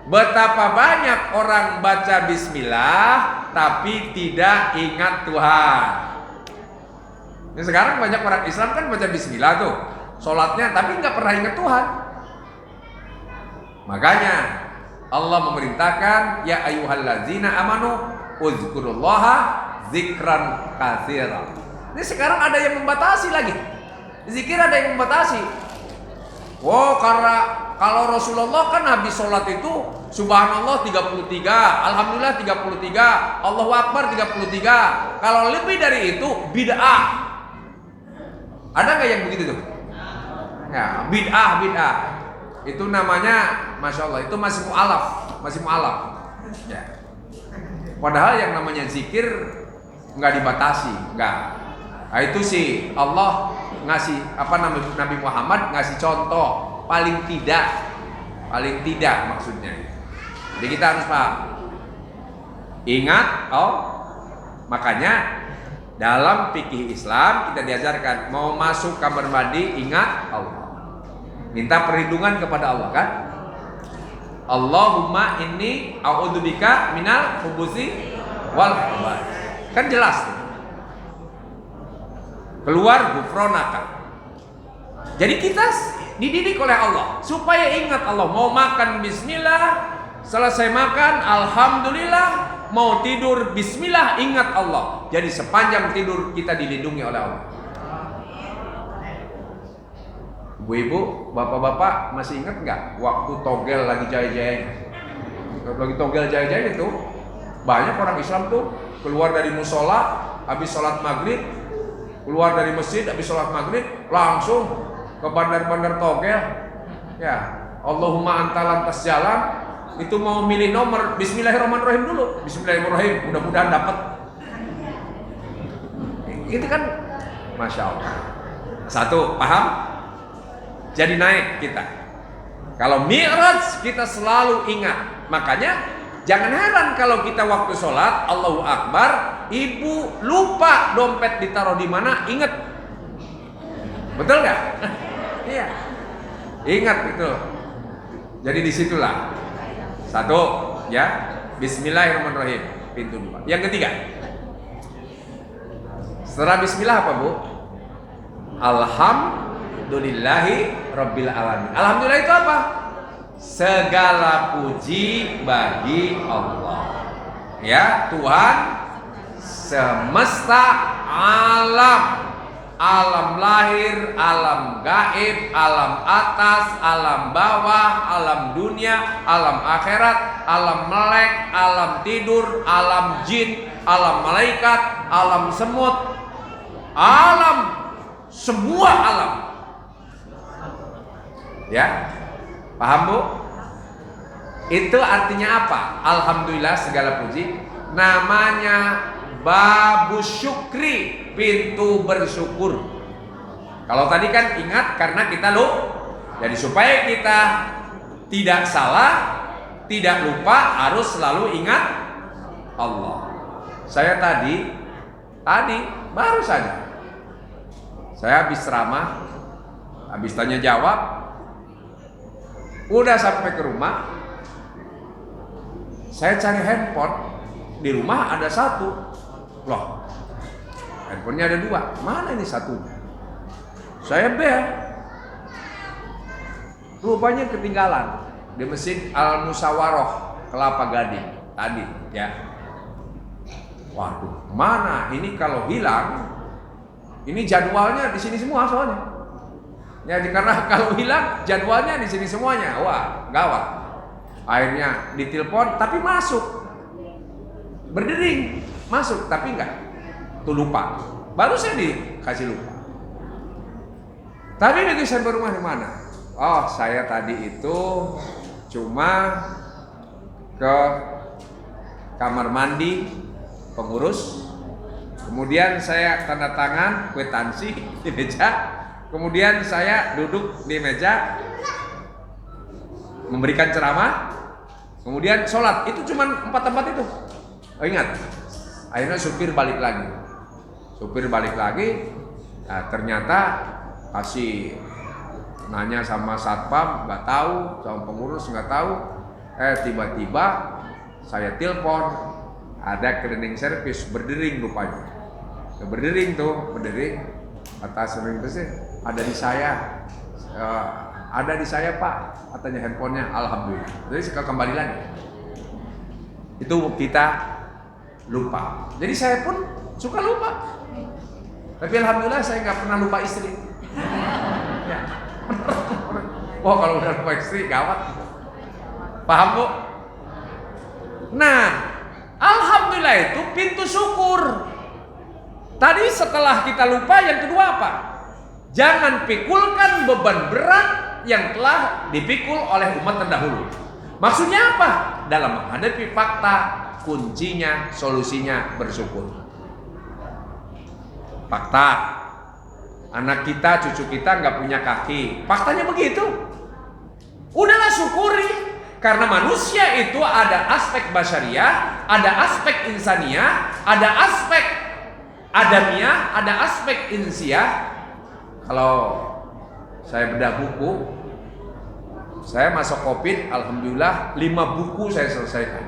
betapa banyak orang baca bismillah tapi tidak ingat Tuhan. Ini sekarang banyak orang Islam kan baca bismillah tuh, sholatnya tapi nggak pernah ingat Tuhan. Makanya Allah memerintahkan, ya ayyuhallazina amanu uzkurullaha zikran katsiran. Ini sekarang ada yang membatasi lagi. Zikir ada yang membatasi. Wow, karena kalau Rasulullah kan habis sholat itu subhanallah 33, alhamdulillah 33, Allahu Akbar 33. Kalau lebih dari itu bid'ah. Ada nggak yang begitu tuh? Ya, bid'ah. Itu namanya, masya Allah, itu masih mu'alaf. Ya. Padahal yang namanya zikir nggak dibatasi, nggak. Nah, itu sih Allah ngasih Nabi Muhammad ngasih contoh paling tidak maksudnya. Jadi kita harus paham. Ingat, makanya dalam fikih Islam kita diajarkan mau masuk kamar mandi ingat Allah. Minta perlindungan kepada Allah kan? Allahumma inni a'udzubika minal khubuthi wal khaba'ith. Kan jelas tuh. Keluar gufronaka. Jadi kita dididik oleh Allah supaya ingat Allah. Mau makan bismillah, selesai makan alhamdulillah, mau tidur bismillah, ingat Allah. Jadi sepanjang tidur kita dilindungi oleh Allah. Ibu-ibu, bapak-bapak masih ingat nggak waktu togel lagi jaya-jayanya? Lagi togel jaya-jaya itu banyak orang Islam tuh keluar dari musola habis sholat maghrib, keluar dari masjid habis sholat maghrib langsung ke bandar-bandar togel. Ya, Allahumma anta lantas jalan itu mau milih nomor Bismillahirrahmanirrahim dulu. Bismillahirrahmanirrahim, mudah-mudahan dapat. Itu kan masya Allah. Satu, paham? Jadi naik kita. Kalau Mi'raj kita selalu ingat. Makanya jangan heran kalau kita waktu sholat Allahu Akbar, ibu lupa dompet ditaruh di mana, ingat. Betul nggak? Iya. Ingat itu. Jadi disitulah. Satu, ya. Bismillahirrahmanirrahim. Pintu 2. Yang ketiga. Setelah Bismillah apa, Bu? Alhamdulillahi Rabbil Alamin. Alhamdulillah itu apa? Segala puji bagi Allah. Ya, Tuhan semesta alam. Alam lahir, alam gaib, alam atas, alam bawah, alam dunia, alam akhirat, alam melek, alam tidur, alam jin, alam malaikat, alam semut, alam, semua alam. Ya, paham, Bu? Itu artinya apa? Alhamdulillah segala puji. Namanya babu syukri, pintu bersyukur. Kalau tadi kan ingat karena kita jadi supaya kita tidak salah, tidak lupa, harus selalu ingat Allah. Saya tadi baru saja saya habis ceramah, habis tanya jawab, udah sampai ke rumah. Saya cari handphone, di rumah ada satu. Loh, handphonenya ada 2, mana ini satunya? Saya bel, rupanya ketinggalan di Masjid Al Musawaroh Kelapa Gading tadi, ya. Waduh, mana ini kalau hilang, ini jadwalnya di sini semua soalnya. Ya, karena kalau hilang jadwalnya di sini semuanya, wah gawat. Akhirnya ditelepon, tapi masuk, berdering, masuk, tapi enggak, tuh lupa. Baru saya dikasih lupa. Tapi begitu saya berumah di mana? Oh, saya tadi itu cuma ke kamar mandi pengurus, kemudian saya tanda tangan kwitansi di meja, kemudian saya duduk di meja memberikan ceramah, kemudian sholat. Itu cuma 4 tempat itu. Oh, ingat, akhirnya supir balik lagi. Nah, ternyata kasih nanya sama satpam nggak tahu, sama pengurus nggak tahu. Tiba-tiba saya telepon, ada cleaning service berdering rupanya. Berdering, kata sering itu sih ada di saya Pak, katanya handphonenya. Alhamdulillah. Jadi kembali lagi. Itu kita lupa. Jadi saya pun suka lupa. Tapi alhamdulillah saya nggak pernah lupa istri. Ya. Wah, kalau udah lupa istri gawat. Paham, Bu? Nah, alhamdulillah itu pintu syukur. Tadi setelah kita lupa, yang kedua apa? Jangan pikulkan beban berat yang telah dipikul oleh umat terdahulu. Maksudnya apa? Dalam menghadapi fakta, kuncinya, solusinya bersyukur. Fakta, anak kita, cucu kita nggak punya kaki. Faktanya begitu. Udahlah syukuri. Karena manusia itu ada aspek basyariah, ada aspek insaniah, ada aspek adamiah, ada aspek insiah. Kalau saya bedah buku, saya masuk COVID, alhamdulillah 5 buku saya selesaikan.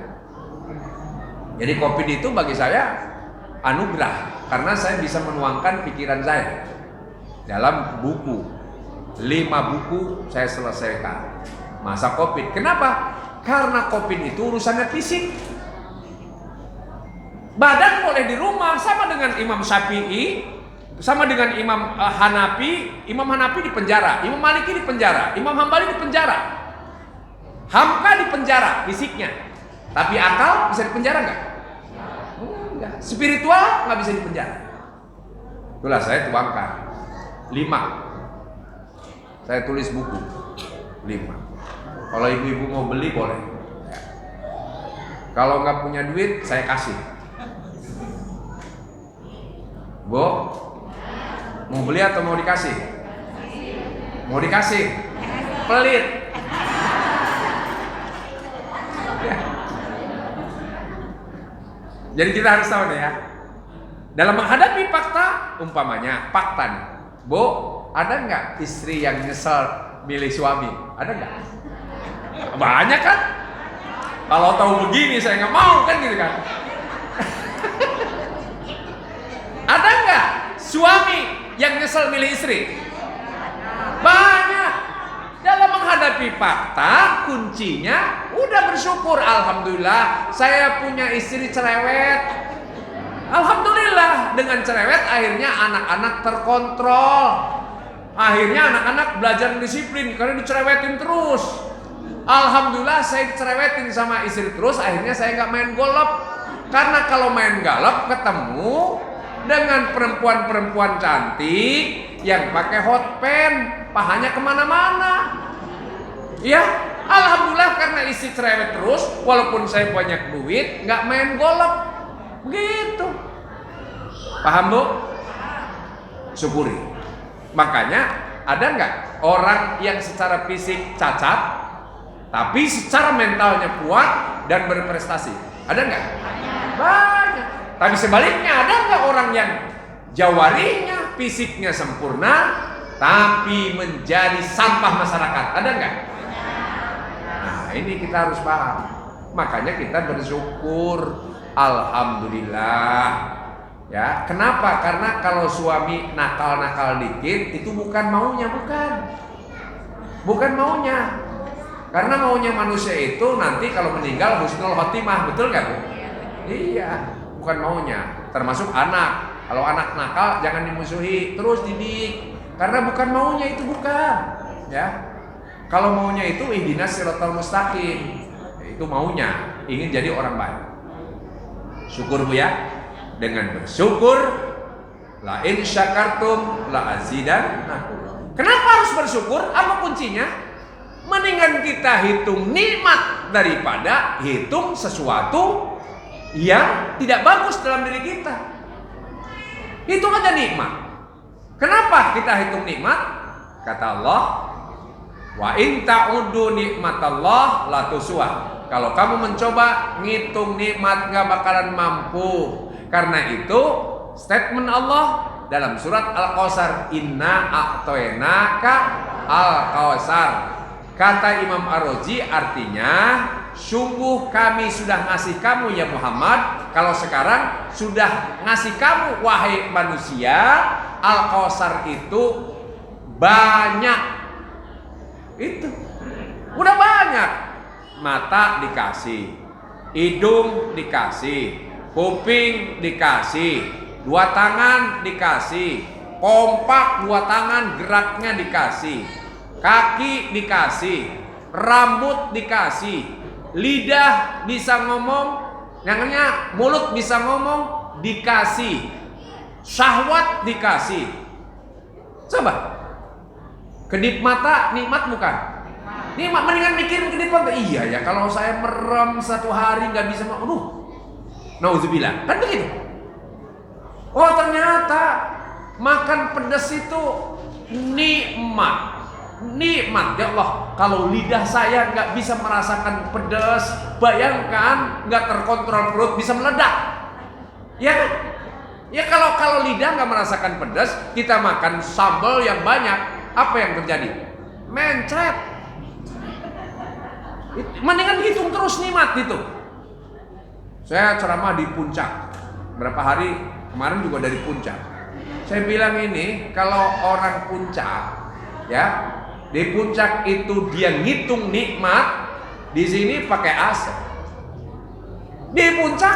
Jadi COVID itu bagi saya anugerah, karena saya bisa menuangkan pikiran saya dalam buku. 5 buku saya selesaikan masa COVID. Kenapa? Karena COVID itu urusannya fisik. Badan boleh di rumah, sama dengan Imam Syafi'i, sama dengan Imam Hanafi. Imam Hanafi di penjara, Imam Maliki di penjara, Imam Hambali di penjara, Hamka di penjara fisiknya. Tapi akal bisa di penjara nggak? Enggak. Spiritual nggak bisa di penjara. Itulah saya tuangkan 5. Saya tulis buku 5. Kalau ibu-ibu mau beli boleh. Kalau nggak punya duit saya kasih. Bu, mau beli atau mau dikasih? Mau dikasih? Pelit. Jadi kita harus tahu nih ya. Dalam menghadapi fakta, umpamanya fakta nih. Bu, ada nggak istri yang nyesel milih suami? Ada nggak? Banyak kan? Kalau tahu begini saya nggak mau kan gitu kan? Ada nggak suami yang nyesel milih istri? Banyak. Dalam menghadapi fakta, kuncinya udah bersyukur. Alhamdulillah saya punya istri cerewet. Alhamdulillah dengan cerewet akhirnya anak-anak terkontrol. Akhirnya anak-anak belajar disiplin karena dicerewetin terus. Alhamdulillah saya dicerewetin sama istri terus, akhirnya saya nggak main golop. Karena kalau main golop ketemu dengan perempuan-perempuan cantik yang pakai hot pen, pahanya kemana-mana. Ya, alhamdulillah karena istri cerewet terus, walaupun saya banyak duit, nggak main golop. Begitu. Paham, Bu? Syukuri. Makanya ada nggak orang yang secara fisik cacat, tapi secara mentalnya kuat dan berprestasi? Ada nggak? Banyak. Tapi sebaliknya ada nggak orang yang jawarinya, fisiknya sempurna, tapi menjadi sampah masyarakat? Ada nggak? Nah, ini kita harus paham. Makanya kita bersyukur, alhamdulillah. Ya, kenapa? Karena kalau suami nakal-nakal dikit itu bukan maunya, bukan maunya. Karena maunya manusia itu nanti kalau meninggal husnul khotimah, betul nggak, Bu? Iya. bukan maunya. Termasuk anak. Kalau anak nakal jangan dimusuhi, terus didik. Karena bukan maunya itu, bukan. Ya. Kalau maunya itu ihdinas siratal mustaqim. Itu maunya, ingin jadi orang baik. Syukur Bu ya. Dengan bersyukur, la in syakartum la azidannakum. Kenapa harus bersyukur? Apa kuncinya? Mendingan kita hitung nikmat daripada hitung sesuatu yang tidak bagus dalam diri kita. Hitung aja nikmat. Kenapa kita hitung nikmat? Kata Allah, wa in ta'uddu nikmatallah la tusuha. Kalau kamu mencoba ngitung nikmat gak bakalan mampu. Karena itu statement Allah dalam surat Al-Kautsar, inna a'toinaka al-kautsar. Kata Imam Ar-Razi artinya, sungguh kami sudah ngasih kamu ya Muhammad. Kalau sekarang sudah ngasih kamu wahai manusia, Al-Kautsar itu banyak. Itu udah banyak. Mata dikasih, hidung dikasih, kuping dikasih, dua tangan dikasih, kompak dua tangan geraknya dikasih, kaki dikasih, rambut dikasih, lidah bisa ngomong, namanya mulut bisa ngomong dikasih, syahwat dikasih. Coba kedip mata nikmat bukan? Nikmat, mendingan mikirin kedip mata. Iya ya, kalau saya merem satu hari nggak bisa makan, nauzubillah, kan begitu. Oh ternyata makan pedas itu nikmat. Nikmat ya Allah. Kalau lidah saya nggak bisa merasakan pedas, bayangkan nggak terkontrol perut bisa meledak. Ya kan? Ya kalau lidah nggak merasakan pedas, kita makan sambal yang banyak, apa yang terjadi? Mencret. Mendingan hitung terus nikmat itu. Saya ceramah di puncak berapa hari kemarin juga dari puncak. Saya bilang ini, kalau orang puncak ya, di puncak itu dia ngitung nikmat, di sini pakai AC. Di puncak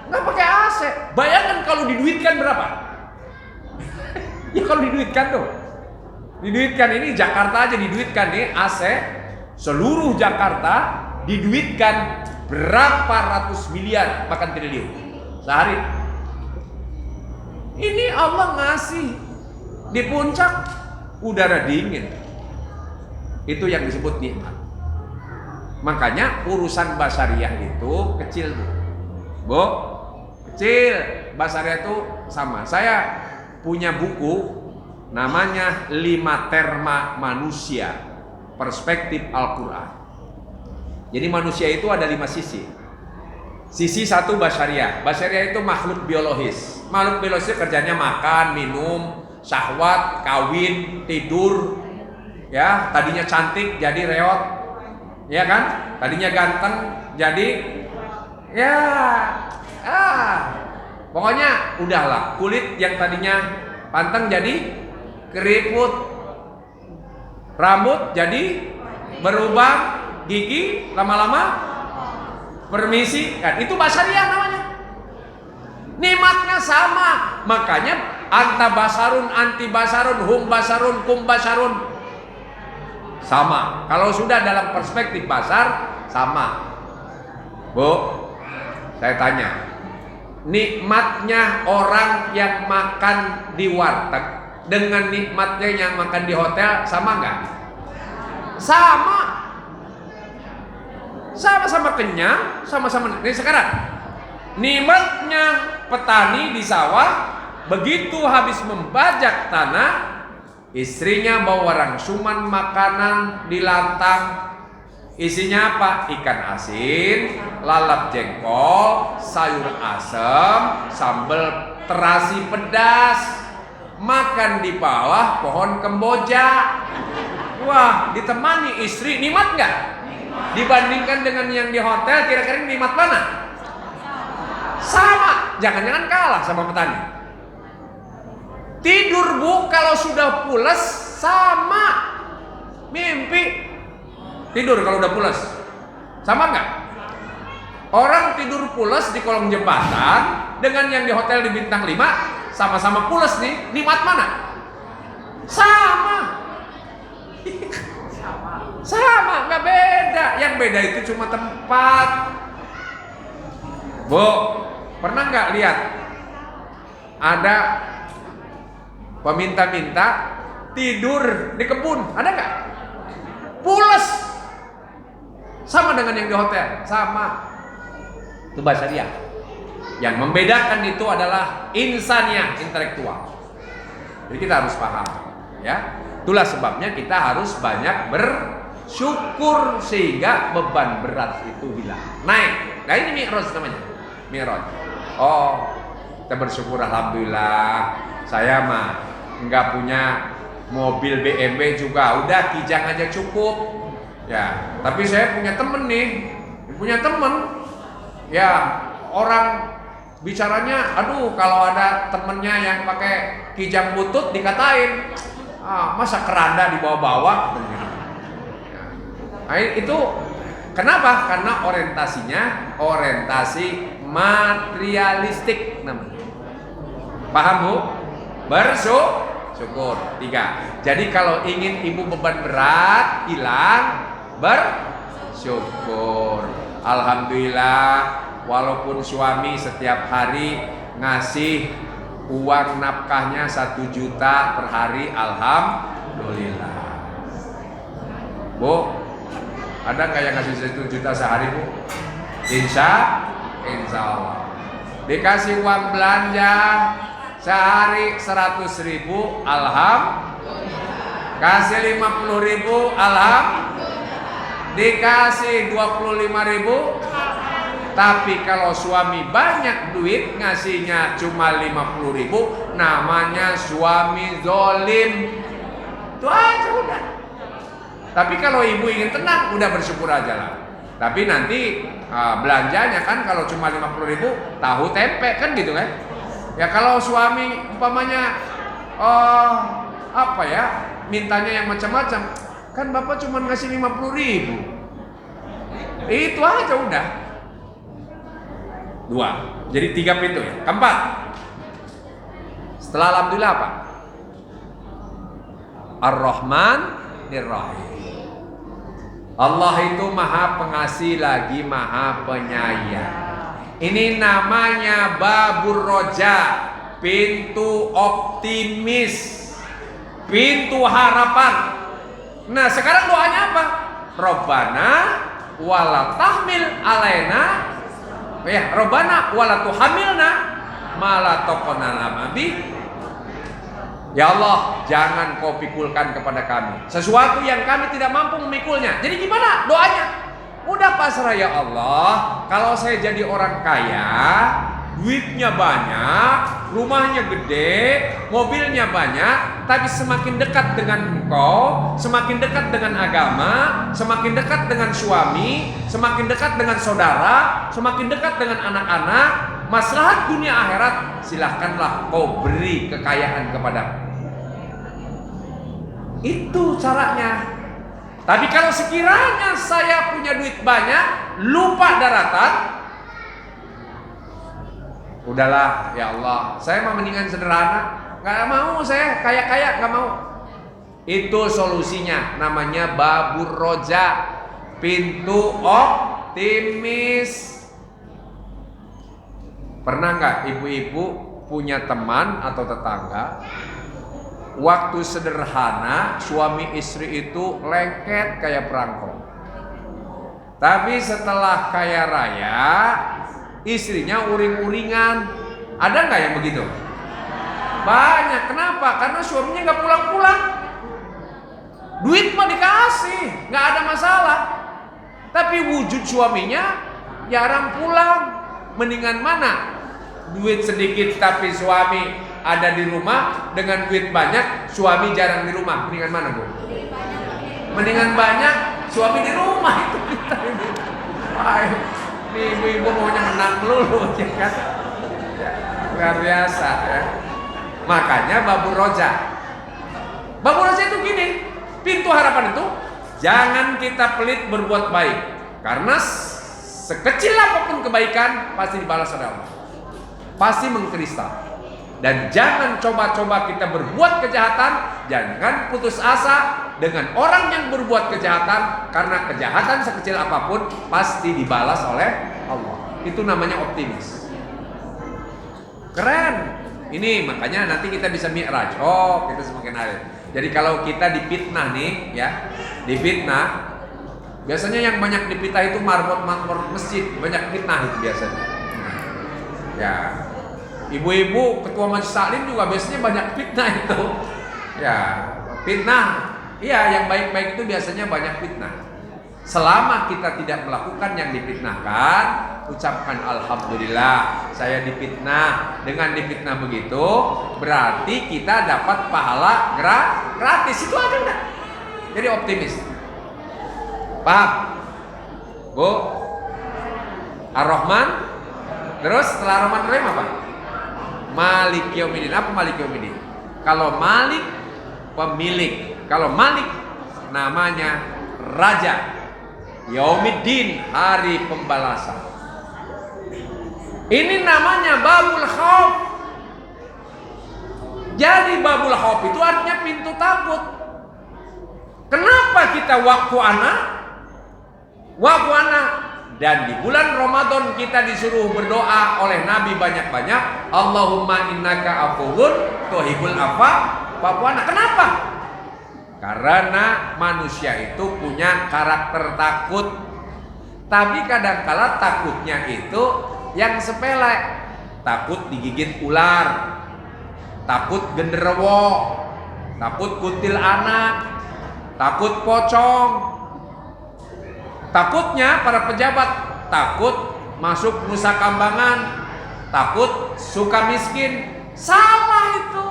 nggak pakai AC. Bayangkan kalau diduitkan berapa? Ya kalau diduitkan tuh, diduitkan ini Jakarta aja diduitkan nih AC, seluruh Jakarta diduitkan berapa ratus miliar, bahkan triliun sehari. Ini Allah ngasih di puncak udara dingin. Itu yang disebut nikmat. Makanya urusan basariah itu kecil Bu, kecil. Basariah itu sama. Saya punya buku namanya 5 Terma Manusia, Perspektif Al-Quran. Jadi manusia itu ada 5 sisi. Sisi satu basariah. Basariah itu makhluk biologis. Makhluk biologis kerjanya makan, minum, syahwat, kawin, tidur. Ya, tadinya cantik jadi reot. Ya kan? Tadinya ganteng jadi ya pokoknya udahlah, kulit yang tadinya pantang jadi keriput, rambut jadi berubah, gigi lama-lama permisi kan, itu basariah namanya. Nikmatnya sama, makanya anta basarun, anti basarun, hum basarun, kum basarun sama. Kalau sudah dalam perspektif basar sama. Bu, saya tanya, nikmatnya orang yang makan di warteg dengan nikmatnya yang makan di hotel sama nggak? Sama. Sama-sama kenyang, sama-sama. Ini sekarang nikmatnya petani di sawah, begitu habis membajak tanah, istrinya bawa rangsuman makanan di lantang. Isinya apa? Ikan asin, lalap jengkol, sayur asem, sambal terasi pedas. Makan di bawah pohon kemboja. Wah, ditemani istri, nikmat nggak? Dibandingkan dengan yang di hotel, kira-kira nikmat mana? Sama, jangan-jangan kalah sama petani. Tidur Bu, kalau sudah pules sama. Mimpi tidur kalau udah pules, sama nggak? Orang tidur pules di kolong jembatan dengan yang di hotel di bintang 5 sama-sama pules nih, nikmat mana? Sama. Sama, nggak beda. Yang beda itu cuma tempat. Bu, pernah nggak lihat ada peminta-minta tidur di kebun? Ada nggak? Pules. Sama dengan yang di hotel, sama. Itu bahasa dia. Yang membedakan itu adalah insania, intelektual. Jadi kita harus paham, ya. Itulah sebabnya kita harus banyak bersyukur sehingga beban berat itu hilang, naik. Nah ini mi'raj namanya, mi'raj. Oh, kita bersyukur alhamdulillah. Saya mah nggak punya mobil BMW juga, udah Kijang aja cukup. Ya, tapi saya punya temen nih, ya orang bicaranya, aduh kalau ada temennya yang pakai Kijang butut dikatain, masa keranda dibawa-bawa. Nah, itu kenapa? Karena orientasinya orientasi materialistik namanya. Paham Bu? Bersyukur. 3. Jadi kalau ingin ibu beban berat hilang, bersyukur. Alhamdulillah, walaupun suami setiap hari ngasih uang nafkahnya 1 juta per hari, alhamdulillah. Bu, ada nggak yang ngasih 1 juta sehari Bu? Insya Allah. Dikasih uang belanja sehari 100.000, alhamdulillah. Kasih 50.000, alhamdulillah. Dikasih 25.000. Tapi kalau suami banyak duit ngasihnya cuma 50.000, namanya suami zolim. Itu aja udah. Tapi kalau ibu ingin tenang, udah bersyukur aja lah. Tapi nanti belanjanya kan kalau cuma 50.000, tahu tempe kan gitu kan. Ya kalau suami umpamanya mintanya yang macam-macam, kan bapak cuma ngasih 50.000. Itu aja udah. 2. Jadi 3 pintu ya. Keempat. Setelah alhamdulillah apa? Ar-Rahman Ar-Rahim. Allah itu maha pengasih lagi maha penyayang. Ini namanya Babur Roja, pintu optimis, pintu harapan. Nah sekarang doanya apa? Robbana wala tahmil alaina, ya Robbana wala tuhamilna mala taqona lamabi. Ya Allah, jangan kau pikulkan kepada kami sesuatu yang kami tidak mampu memikulnya. Jadi gimana doanya? Udah pasrah ya Allah. Kalau saya jadi orang kaya, duitnya banyak, rumahnya gede, mobilnya banyak, tapi semakin dekat dengan engkau, semakin dekat dengan agama, semakin dekat dengan suami, semakin dekat dengan saudara, semakin dekat dengan anak-anak, maslahat dunia akhirat, silahkanlah kau beri kekayaan kepadaku. Itu caranya. Tapi kalau sekiranya saya punya duit banyak, lupa daratan, udahlah ya Allah, saya mau mendingan sederhana, nggak mau saya kaya-kaya, nggak mau. Itu solusinya, namanya Babur Roja, pintu optimis. Pernah nggak ibu-ibu punya teman atau tetangga, waktu sederhana suami istri itu lengket kayak perangkong, tapi setelah kaya raya istrinya uring-uringan? Ada nggak yang begitu? Banyak. Kenapa? Karena suaminya nggak pulang-pulang. Duit mah dikasih, nggak ada masalah. Tapi wujud suaminya jarang pulang. Mendingan mana? Duit sedikit tapi suami ada di rumah, dengan duit banyak suami jarang di rumah. Mendingan mana Bu? Mendingan banyak suami di rumah. Itu kita ini. Ini ibu-ibu maunya menang melulu, ya kan? Ya, luar biasa ya. Makanya Babur Roja. Babur Roja itu gini, pintu harapan itu jangan kita pelit berbuat baik, karena sekecil apapun kebaikan pasti dibalas oleh Allah, pasti mengkristal. Dan jangan coba-coba kita berbuat kejahatan, jangan putus asa dengan orang yang berbuat kejahatan, karena kejahatan sekecil apapun pasti dibalas oleh Allah. Itu namanya optimis. Keren. Ini makanya nanti kita bisa mi'raj. Oh, kita semakin hari. Jadi kalau kita difitnah nih, ya, difitnah, biasanya yang banyak difitnah itu marbot masjid, banyak fitnah itu biasanya. Ya. Ibu-ibu ketua majelis taklim juga biasanya banyak fitnah itu. Ya, fitnah. Iya, yang baik-baik itu biasanya banyak fitnah. Selama kita tidak melakukan yang difitnahkan, ucapkan alhamdulillah, saya difitnah. Dengan difitnah begitu, berarti kita dapat pahala gratis. Itu aja udah. Jadi optimis. Paham? Bu? Ar-Rahman. Terus setelah Ar-Rahman Rahim apa? Malik Yaumiddin. Apa Malik Yaumiddin? Kalau Malik pemilik, kalau Malik namanya raja. Yaumiddin hari pembalasan. Ini namanya babul khauf. Jadi babul khauf itu artinya pintu takut. Kenapa kita waqfu ana? Waqfu ana. Dan di bulan Ramadan kita disuruh berdoa oleh Nabi banyak-banyak. Allahumma innaka afuwun tuhibbul afwa fa'fu anna. Kenapa? Karena manusia itu punya karakter takut. Tapi kadangkala takutnya itu yang sepele. Takut digigit ular, takut genderuwo, takut kutil anak, takut pocong. Takutnya para pejabat takut masuk Nusa Kambangan, takut suka miskin. Salah itu.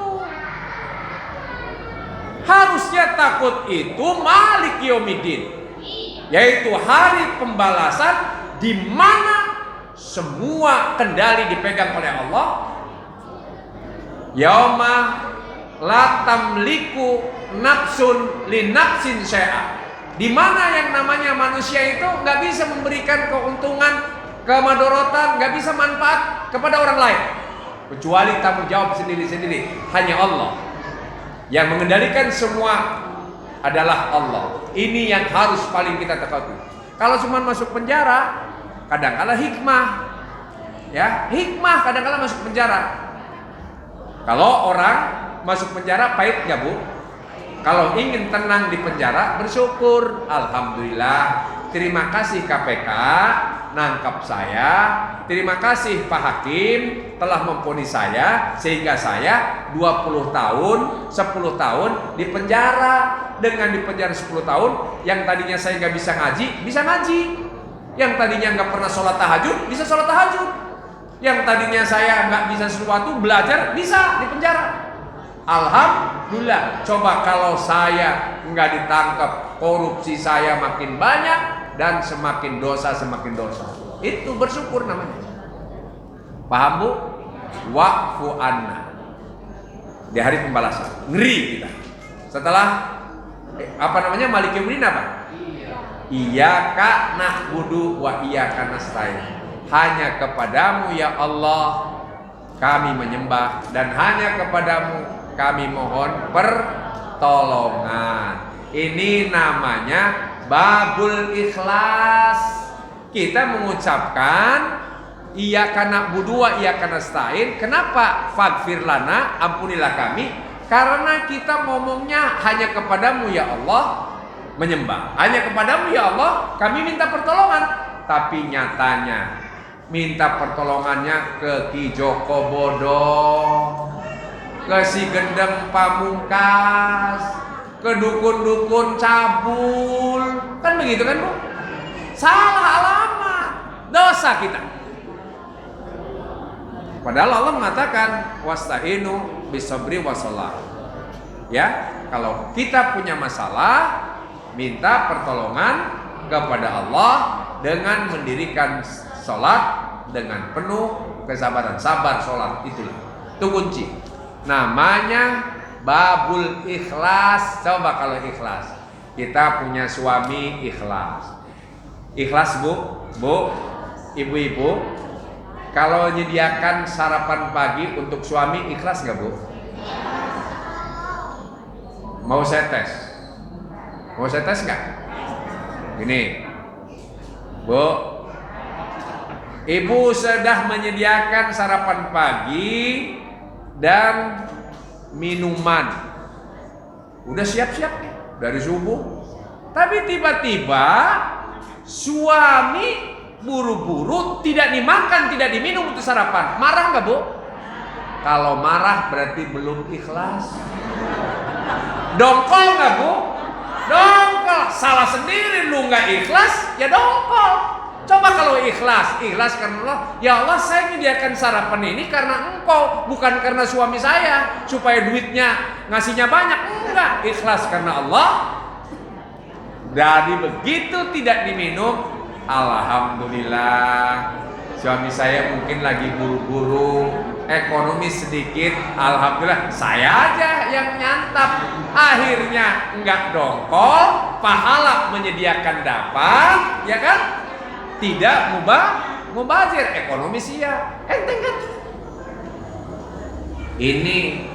Harusnya takut itu Malik Yaumiddin, yaitu hari pembalasan di mana semua kendali dipegang oleh Allah. Yauma la tamliku nafsun li nafsin syai'a. Di mana yang namanya manusia itu nggak bisa memberikan keuntungan, kemadorotan, nggak bisa manfaat kepada orang lain, kecuali tanggung jawab sendiri-sendiri. Hanya Allah yang mengendalikan semua adalah Allah. Ini yang harus paling kita takuti. Kalau cuma masuk penjara, kadang-kala hikmah, ya hikmah kadang-kala masuk penjara. Kalau orang masuk penjara pahit nggak bu? Kalau ingin tenang di penjara, bersyukur. Alhamdulillah, terima kasih KPK nangkap saya. Terima kasih Pak Hakim telah memvonis saya, sehingga saya 20 tahun, 10 tahun di penjara. Dengan di penjara 10 tahun, yang tadinya saya nggak bisa ngaji, bisa ngaji. Yang tadinya nggak pernah sholat tahajud, bisa sholat tahajud. Yang tadinya saya nggak bisa sesuatu, belajar, bisa di penjara. Alhamdulillah. Coba kalau saya nggak ditangkap, korupsi saya makin banyak dan semakin dosa semakin dosa. Itu bersyukur namanya. Paham bu? Waqfu anna. Di hari pembalasan. Ngeri kita. Setelah apa namanya Malik Yaumiddin apa? Iyyaka na'budu wa iyyaka nasta'in. Hanya kepadamu ya Allah kami menyembah, dan hanya kepadamu kami mohon pertolongan. Ini namanya babul ikhlas. Kita mengucapkan iyyaka na'budu wa iyyaka nasta'in. Kenapa? Faghfir lana, ampunilah kami. Karena kita ngomongnya hanya kepadamu ya Allah menyembah. Hanya kepadamu ya Allah kami minta pertolongan. Tapi nyatanya minta pertolongannya ke Ki Joko Bodo, ke si Gendeng Pamungkas, ke dukun-dukun cabul. Kan begitu kan bu? Salah alamat, dosa kita. Padahal Allah mengatakan wasta'inu bisabri wassalah. Ya, kalau kita punya masalah, minta pertolongan kepada Allah dengan mendirikan sholat dengan penuh kesabaran. Sabar sholat, itulah itu kunci. Namanya babul ikhlas. Coba kalau ikhlas, kita punya suami ikhlas. Ikhlas bu, Ibu-ibu, kalau menyediakan sarapan pagi untuk suami ikhlas nggak Bu? Mau saya tes? Mau saya tes nggak? Gini, Bu, Ibu sudah menyediakan sarapan pagi dan minuman, udah siap-siap dari subuh, tapi tiba-tiba suami buru-buru tidak dimakan, tidak diminum untuk sarapan. Marah nggak Bu? Kalau marah berarti belum ikhlas. Dongkol nggak Bu? Dongkol. Salah sendiri, lu nggak ikhlas ya dongkol. Coba kalau ikhlas karena Allah. Ya Allah, saya menyediakan sarapan ini karena Engkau, bukan karena suami saya supaya duitnya ngasihnya banyak. Enggak, ikhlas karena Allah. Dari begitu tidak diminum, alhamdulillah. Suami saya mungkin lagi buru-buru, ekonomi sedikit, alhamdulillah saya aja yang nyantap. Akhirnya enggak dongkol, pahala menyediakan dapat, ya kan? Tidak mubazir, ekonomi siap. Enteng kan? Ini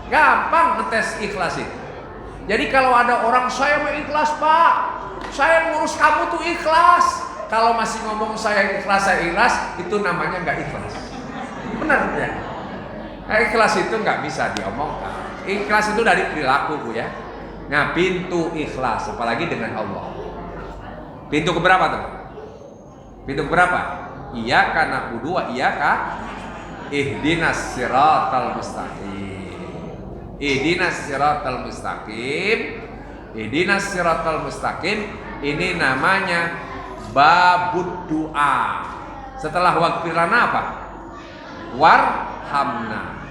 gampang ngetes ikhlas itu. Jadi kalau ada orang, saya mau ikhlas Pak, saya ngurus kamu tuh ikhlas. Kalau masih ngomong saya ikhlas, itu namanya nggak ikhlas. Benar ya? Nah, ikhlas itu nggak bisa diomongkan. Ikhlas itu dari perilaku Bu ya. Nah, pintu ikhlas, apalagi dengan Allah. Pintu keberapa tuh? Pintu keberapa? Iyyaka na'budu wa iyyaka ihdinas siratal mustaqim. Ihdinas siratal mustaqim. Ihdinas siratal mustaqim ini namanya babud doa. Setelah waghfir lana apa? Warhamna.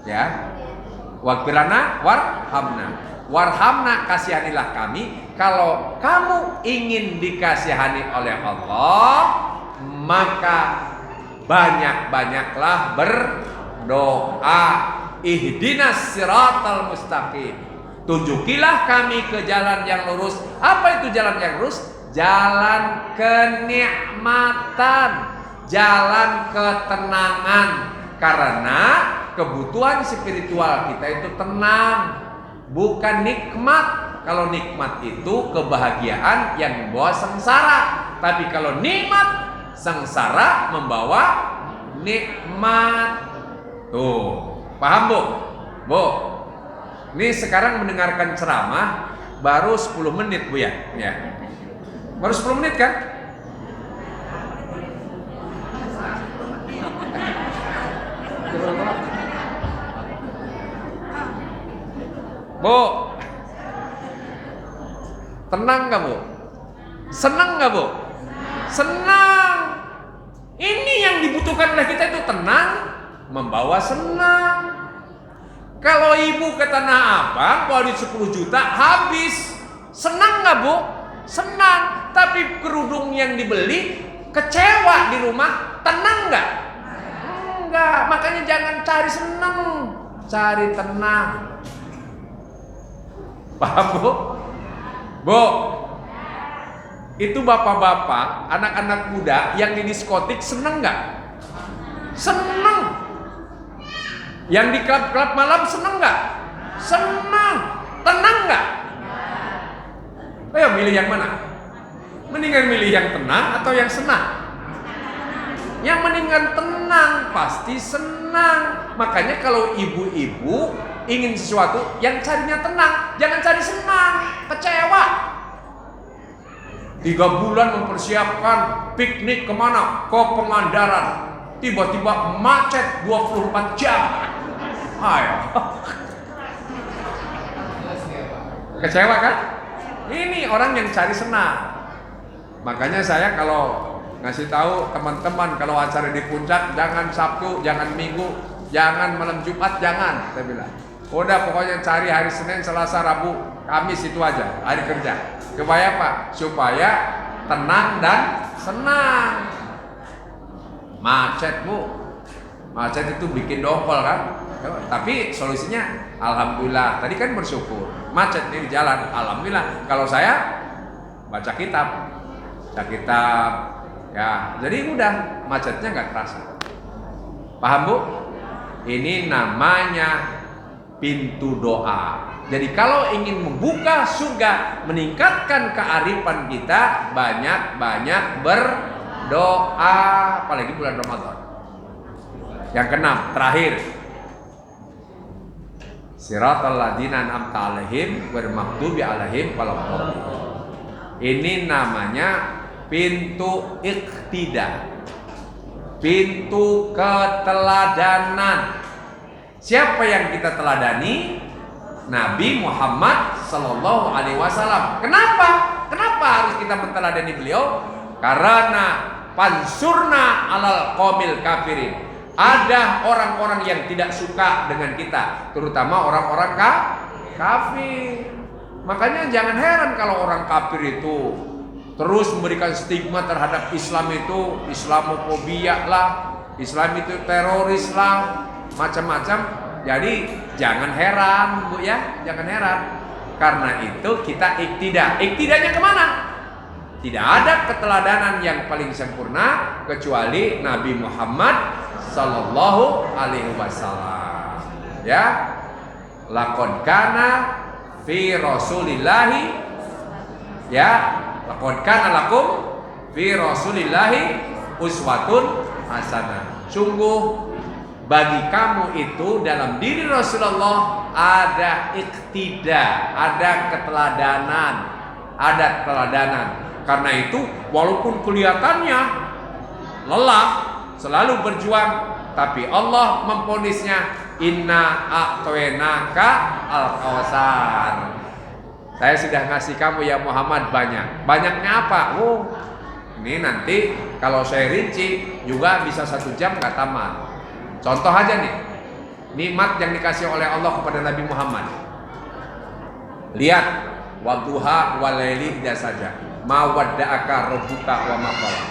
Ya. Waghfir lana warhamna. Warhamna, kasihanilah kami. Kalau kamu ingin dikasihani oleh Allah, maka banyak-banyaklah berdoa. Ihdinas siratal mustaqim. Tunjukilah kami ke jalan yang lurus. Apa itu jalan yang lurus? Jalan kenikmatan, jalan ketenangan. Karena kebutuhan spiritual kita itu tenang, bukan nikmat. Kalau nikmat itu kebahagiaan yang membawa sengsara. Tapi kalau nikmat, sengsara membawa nikmat. Tuh, paham Bu? Bu, ini sekarang mendengarkan ceramah baru 10 menit Bu ya? Ya. Baru 10 menit kan? Bu, tenang gak Bu? Senang gak Bu? Senang. Ini yang dibutuhkan oleh kita itu tenang, membawa senang. Kalau ibu ke Tanah Abang bawa duit 10 juta habis, senang gak Bu? Senang. Tapi kerudung yang dibeli kecewa di rumah, tenang gak? Enggak. Makanya jangan cari senang, cari tenang. Paham Bu? Bu, itu bapak-bapak, anak-anak muda yang di diskotik seneng nggak? Seneng. Yang di klub-klub malam seneng nggak? Seneng. Tenang nggak? Ayo milih yang mana? Mendingan milih yang tenang atau yang senang? Yang mendingan tenang, pasti senang. Makanya kalau ibu-ibu ingin sesuatu, yang carinya tenang, jangan cari senang, kecewa. 3 bulan mempersiapkan piknik kemana? Ke Pangandaran. Tiba-tiba macet 24 jam. Ayo. Kecewa kan? Ini orang yang cari senang. Makanya saya kalau ngasih tahu teman-teman, kalau acara di puncak jangan Sabtu, jangan Minggu, jangan malam Jumat, jangan. Saya bilang, udah pokoknya cari hari Senin, Selasa, Rabu, Kamis itu aja, hari kerja. Supaya apa? Supaya tenang dan senang. Macet Bu, macet itu bikin dongkol kan? Tapi solusinya, alhamdulillah. Tadi kan bersyukur, macet di jalan, alhamdulillah. Kalau saya baca kitab, Ya, jadi udah macetnya nggak terasa. Paham Bu? Ini namanya pintu doa. Jadi kalau ingin membuka surga, meningkatkan kearifan kita, banyak-banyak berdoa, apalagi bulan Ramadan. Yang keenam, terakhir. Siratal ladzina an'amta 'alaihim ghairil maghdubi 'alaihim waladdallin. Ini namanya pintu iqtida. Pintu keteladanan. Siapa yang kita teladani? Nabi Muhammad Sallallahu Alaihi Wasallam. Kenapa? Kenapa harus kita menteladani beliau? Karena pansurna alal qaumil kafirin. Ada orang-orang yang tidak suka dengan kita, terutama orang-orang kafir. Makanya jangan heran kalau orang kafir itu terus memberikan stigma terhadap Islam, itu Islamofobia lah, Islam itu teroris lah, macam-macam. Jadi jangan heran Bu ya, jangan heran. Karena itu kita iktida. Iktidanya kemana? Tidak ada keteladanan yang paling sempurna kecuali Nabi Muhammad Sallallahu Alaihi Wasallam. Ya, laqad kana fi Rasulillahi, ya, laqad kana lakum fi Rasulillahi uswatun hasanah. Sungguh bagi kamu itu dalam diri Rasulullah ada iktida, ada keteladanan, ada keteladanan. Karena itu walaupun kelihatannya lelah, selalu berjuang, tapi Allah memponisnya inna a'toenaka al-kawsar. Saya sudah ngasih kamu ya Muhammad banyak. Banyaknya apa? Oh, ini nanti kalau saya rinci juga bisa 1 jam gak tamat. Contoh aja nih, nikmat yang dikasih oleh Allah kepada Nabi Muhammad. Lihat, wadduha walaili idza saja. Ma wadda'aka rabbuka wa ma qala.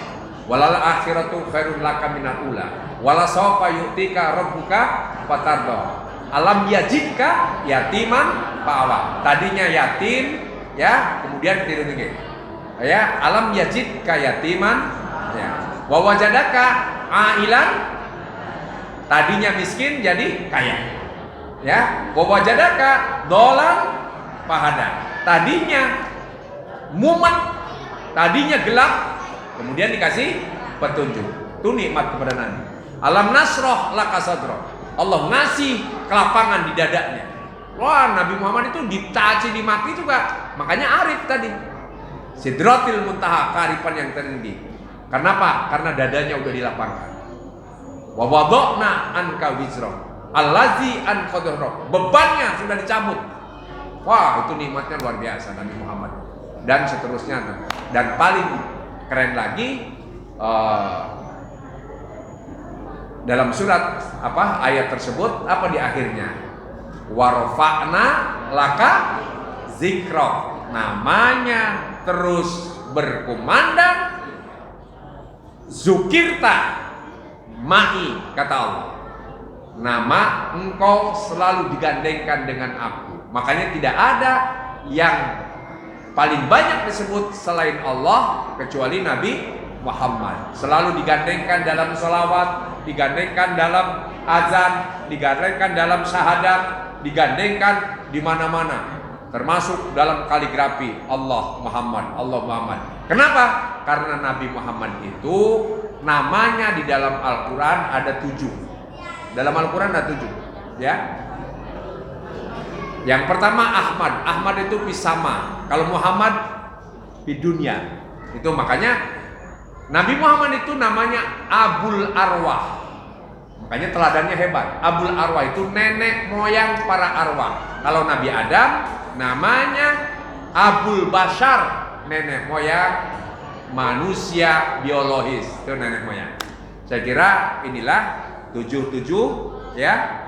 Walal akhiratu khairun laka minal ula. Wala sawfa yu'tika rabbuka fatarda. Alam yajidka yatiman fa'awa. Tadinya yatim, ya, kemudian tiru lagi. Ya, alam yajidka yatiman, ya. Wa wajadaka ailan. Tadinya miskin jadi kaya. Ya, wa wajadaka dolan fahada. Tadinya mumet, tadinya gelap, kemudian dikasih petunjuk. Itu nikmat kepada Nabi. Alam nasroh laka sadroh. Allah ngasih kelapangan di dadanya. Wah, Nabi Muhammad itu ditaci dimaki juga. Makanya arif tadi. Sidratil muntaha, kearifan yang tertinggi. Kenapa? Karena dadanya udah dilapangkan. Wa wada'na anka wizra allazi anqadhara. Bebannya sudah dicabut. Wah, itu nikmatnya luar biasa Nabi Muhammad. Dan seterusnya. Dan paling keren lagi, dalam surat apa ayat tersebut, apa di akhirnya? Warfa'na laka zikra. Namanya terus berkumandang, zukirta ma'i, kata Allah. Nama engkau selalu digandengkan dengan aku. Makanya tidak ada yang paling banyak disebut selain Allah kecuali Nabi Muhammad. Selalu digandengkan dalam salawat, digandengkan dalam azan, digandengkan dalam syahadat, digandengkan di mana-mana. Termasuk dalam kaligrafi Allah Muhammad, Allah Muhammad. Kenapa? Karena Nabi Muhammad itu namanya di dalam Al-Quran ada 7. Dalam Al-Quran ada 7, ya. Yang pertama Ahmad. Ahmad itu pisama. Kalau Muhammad di dunia. Itu makanya Nabi Muhammad itu namanya Abul Arwah. Makanya teladannya hebat. Abul Arwah itu nenek moyang para arwah. Kalau Nabi Adam namanya Abul Bashar, nenek moyang manusia biologis. Itu nenek moyang. Saya kira inilah 7 ya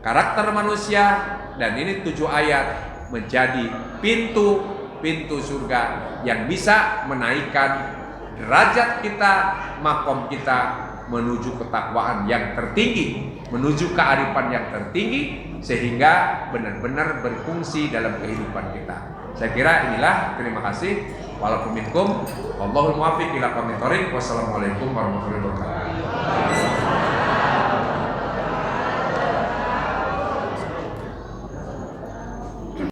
karakter manusia, dan ini 7 ayat menjadi pintu surga yang bisa menaikkan derajat kita, makom kita menuju ketakwaan yang tertinggi, menuju kearifan yang tertinggi, sehingga benar-benar berfungsi dalam kehidupan kita. Saya kira inilah, terima kasih. walakum minkum. Wallahul muwaffiq ila aqwamit thoriq. Wassalamualaikum warahmatullahi wabarakatuh.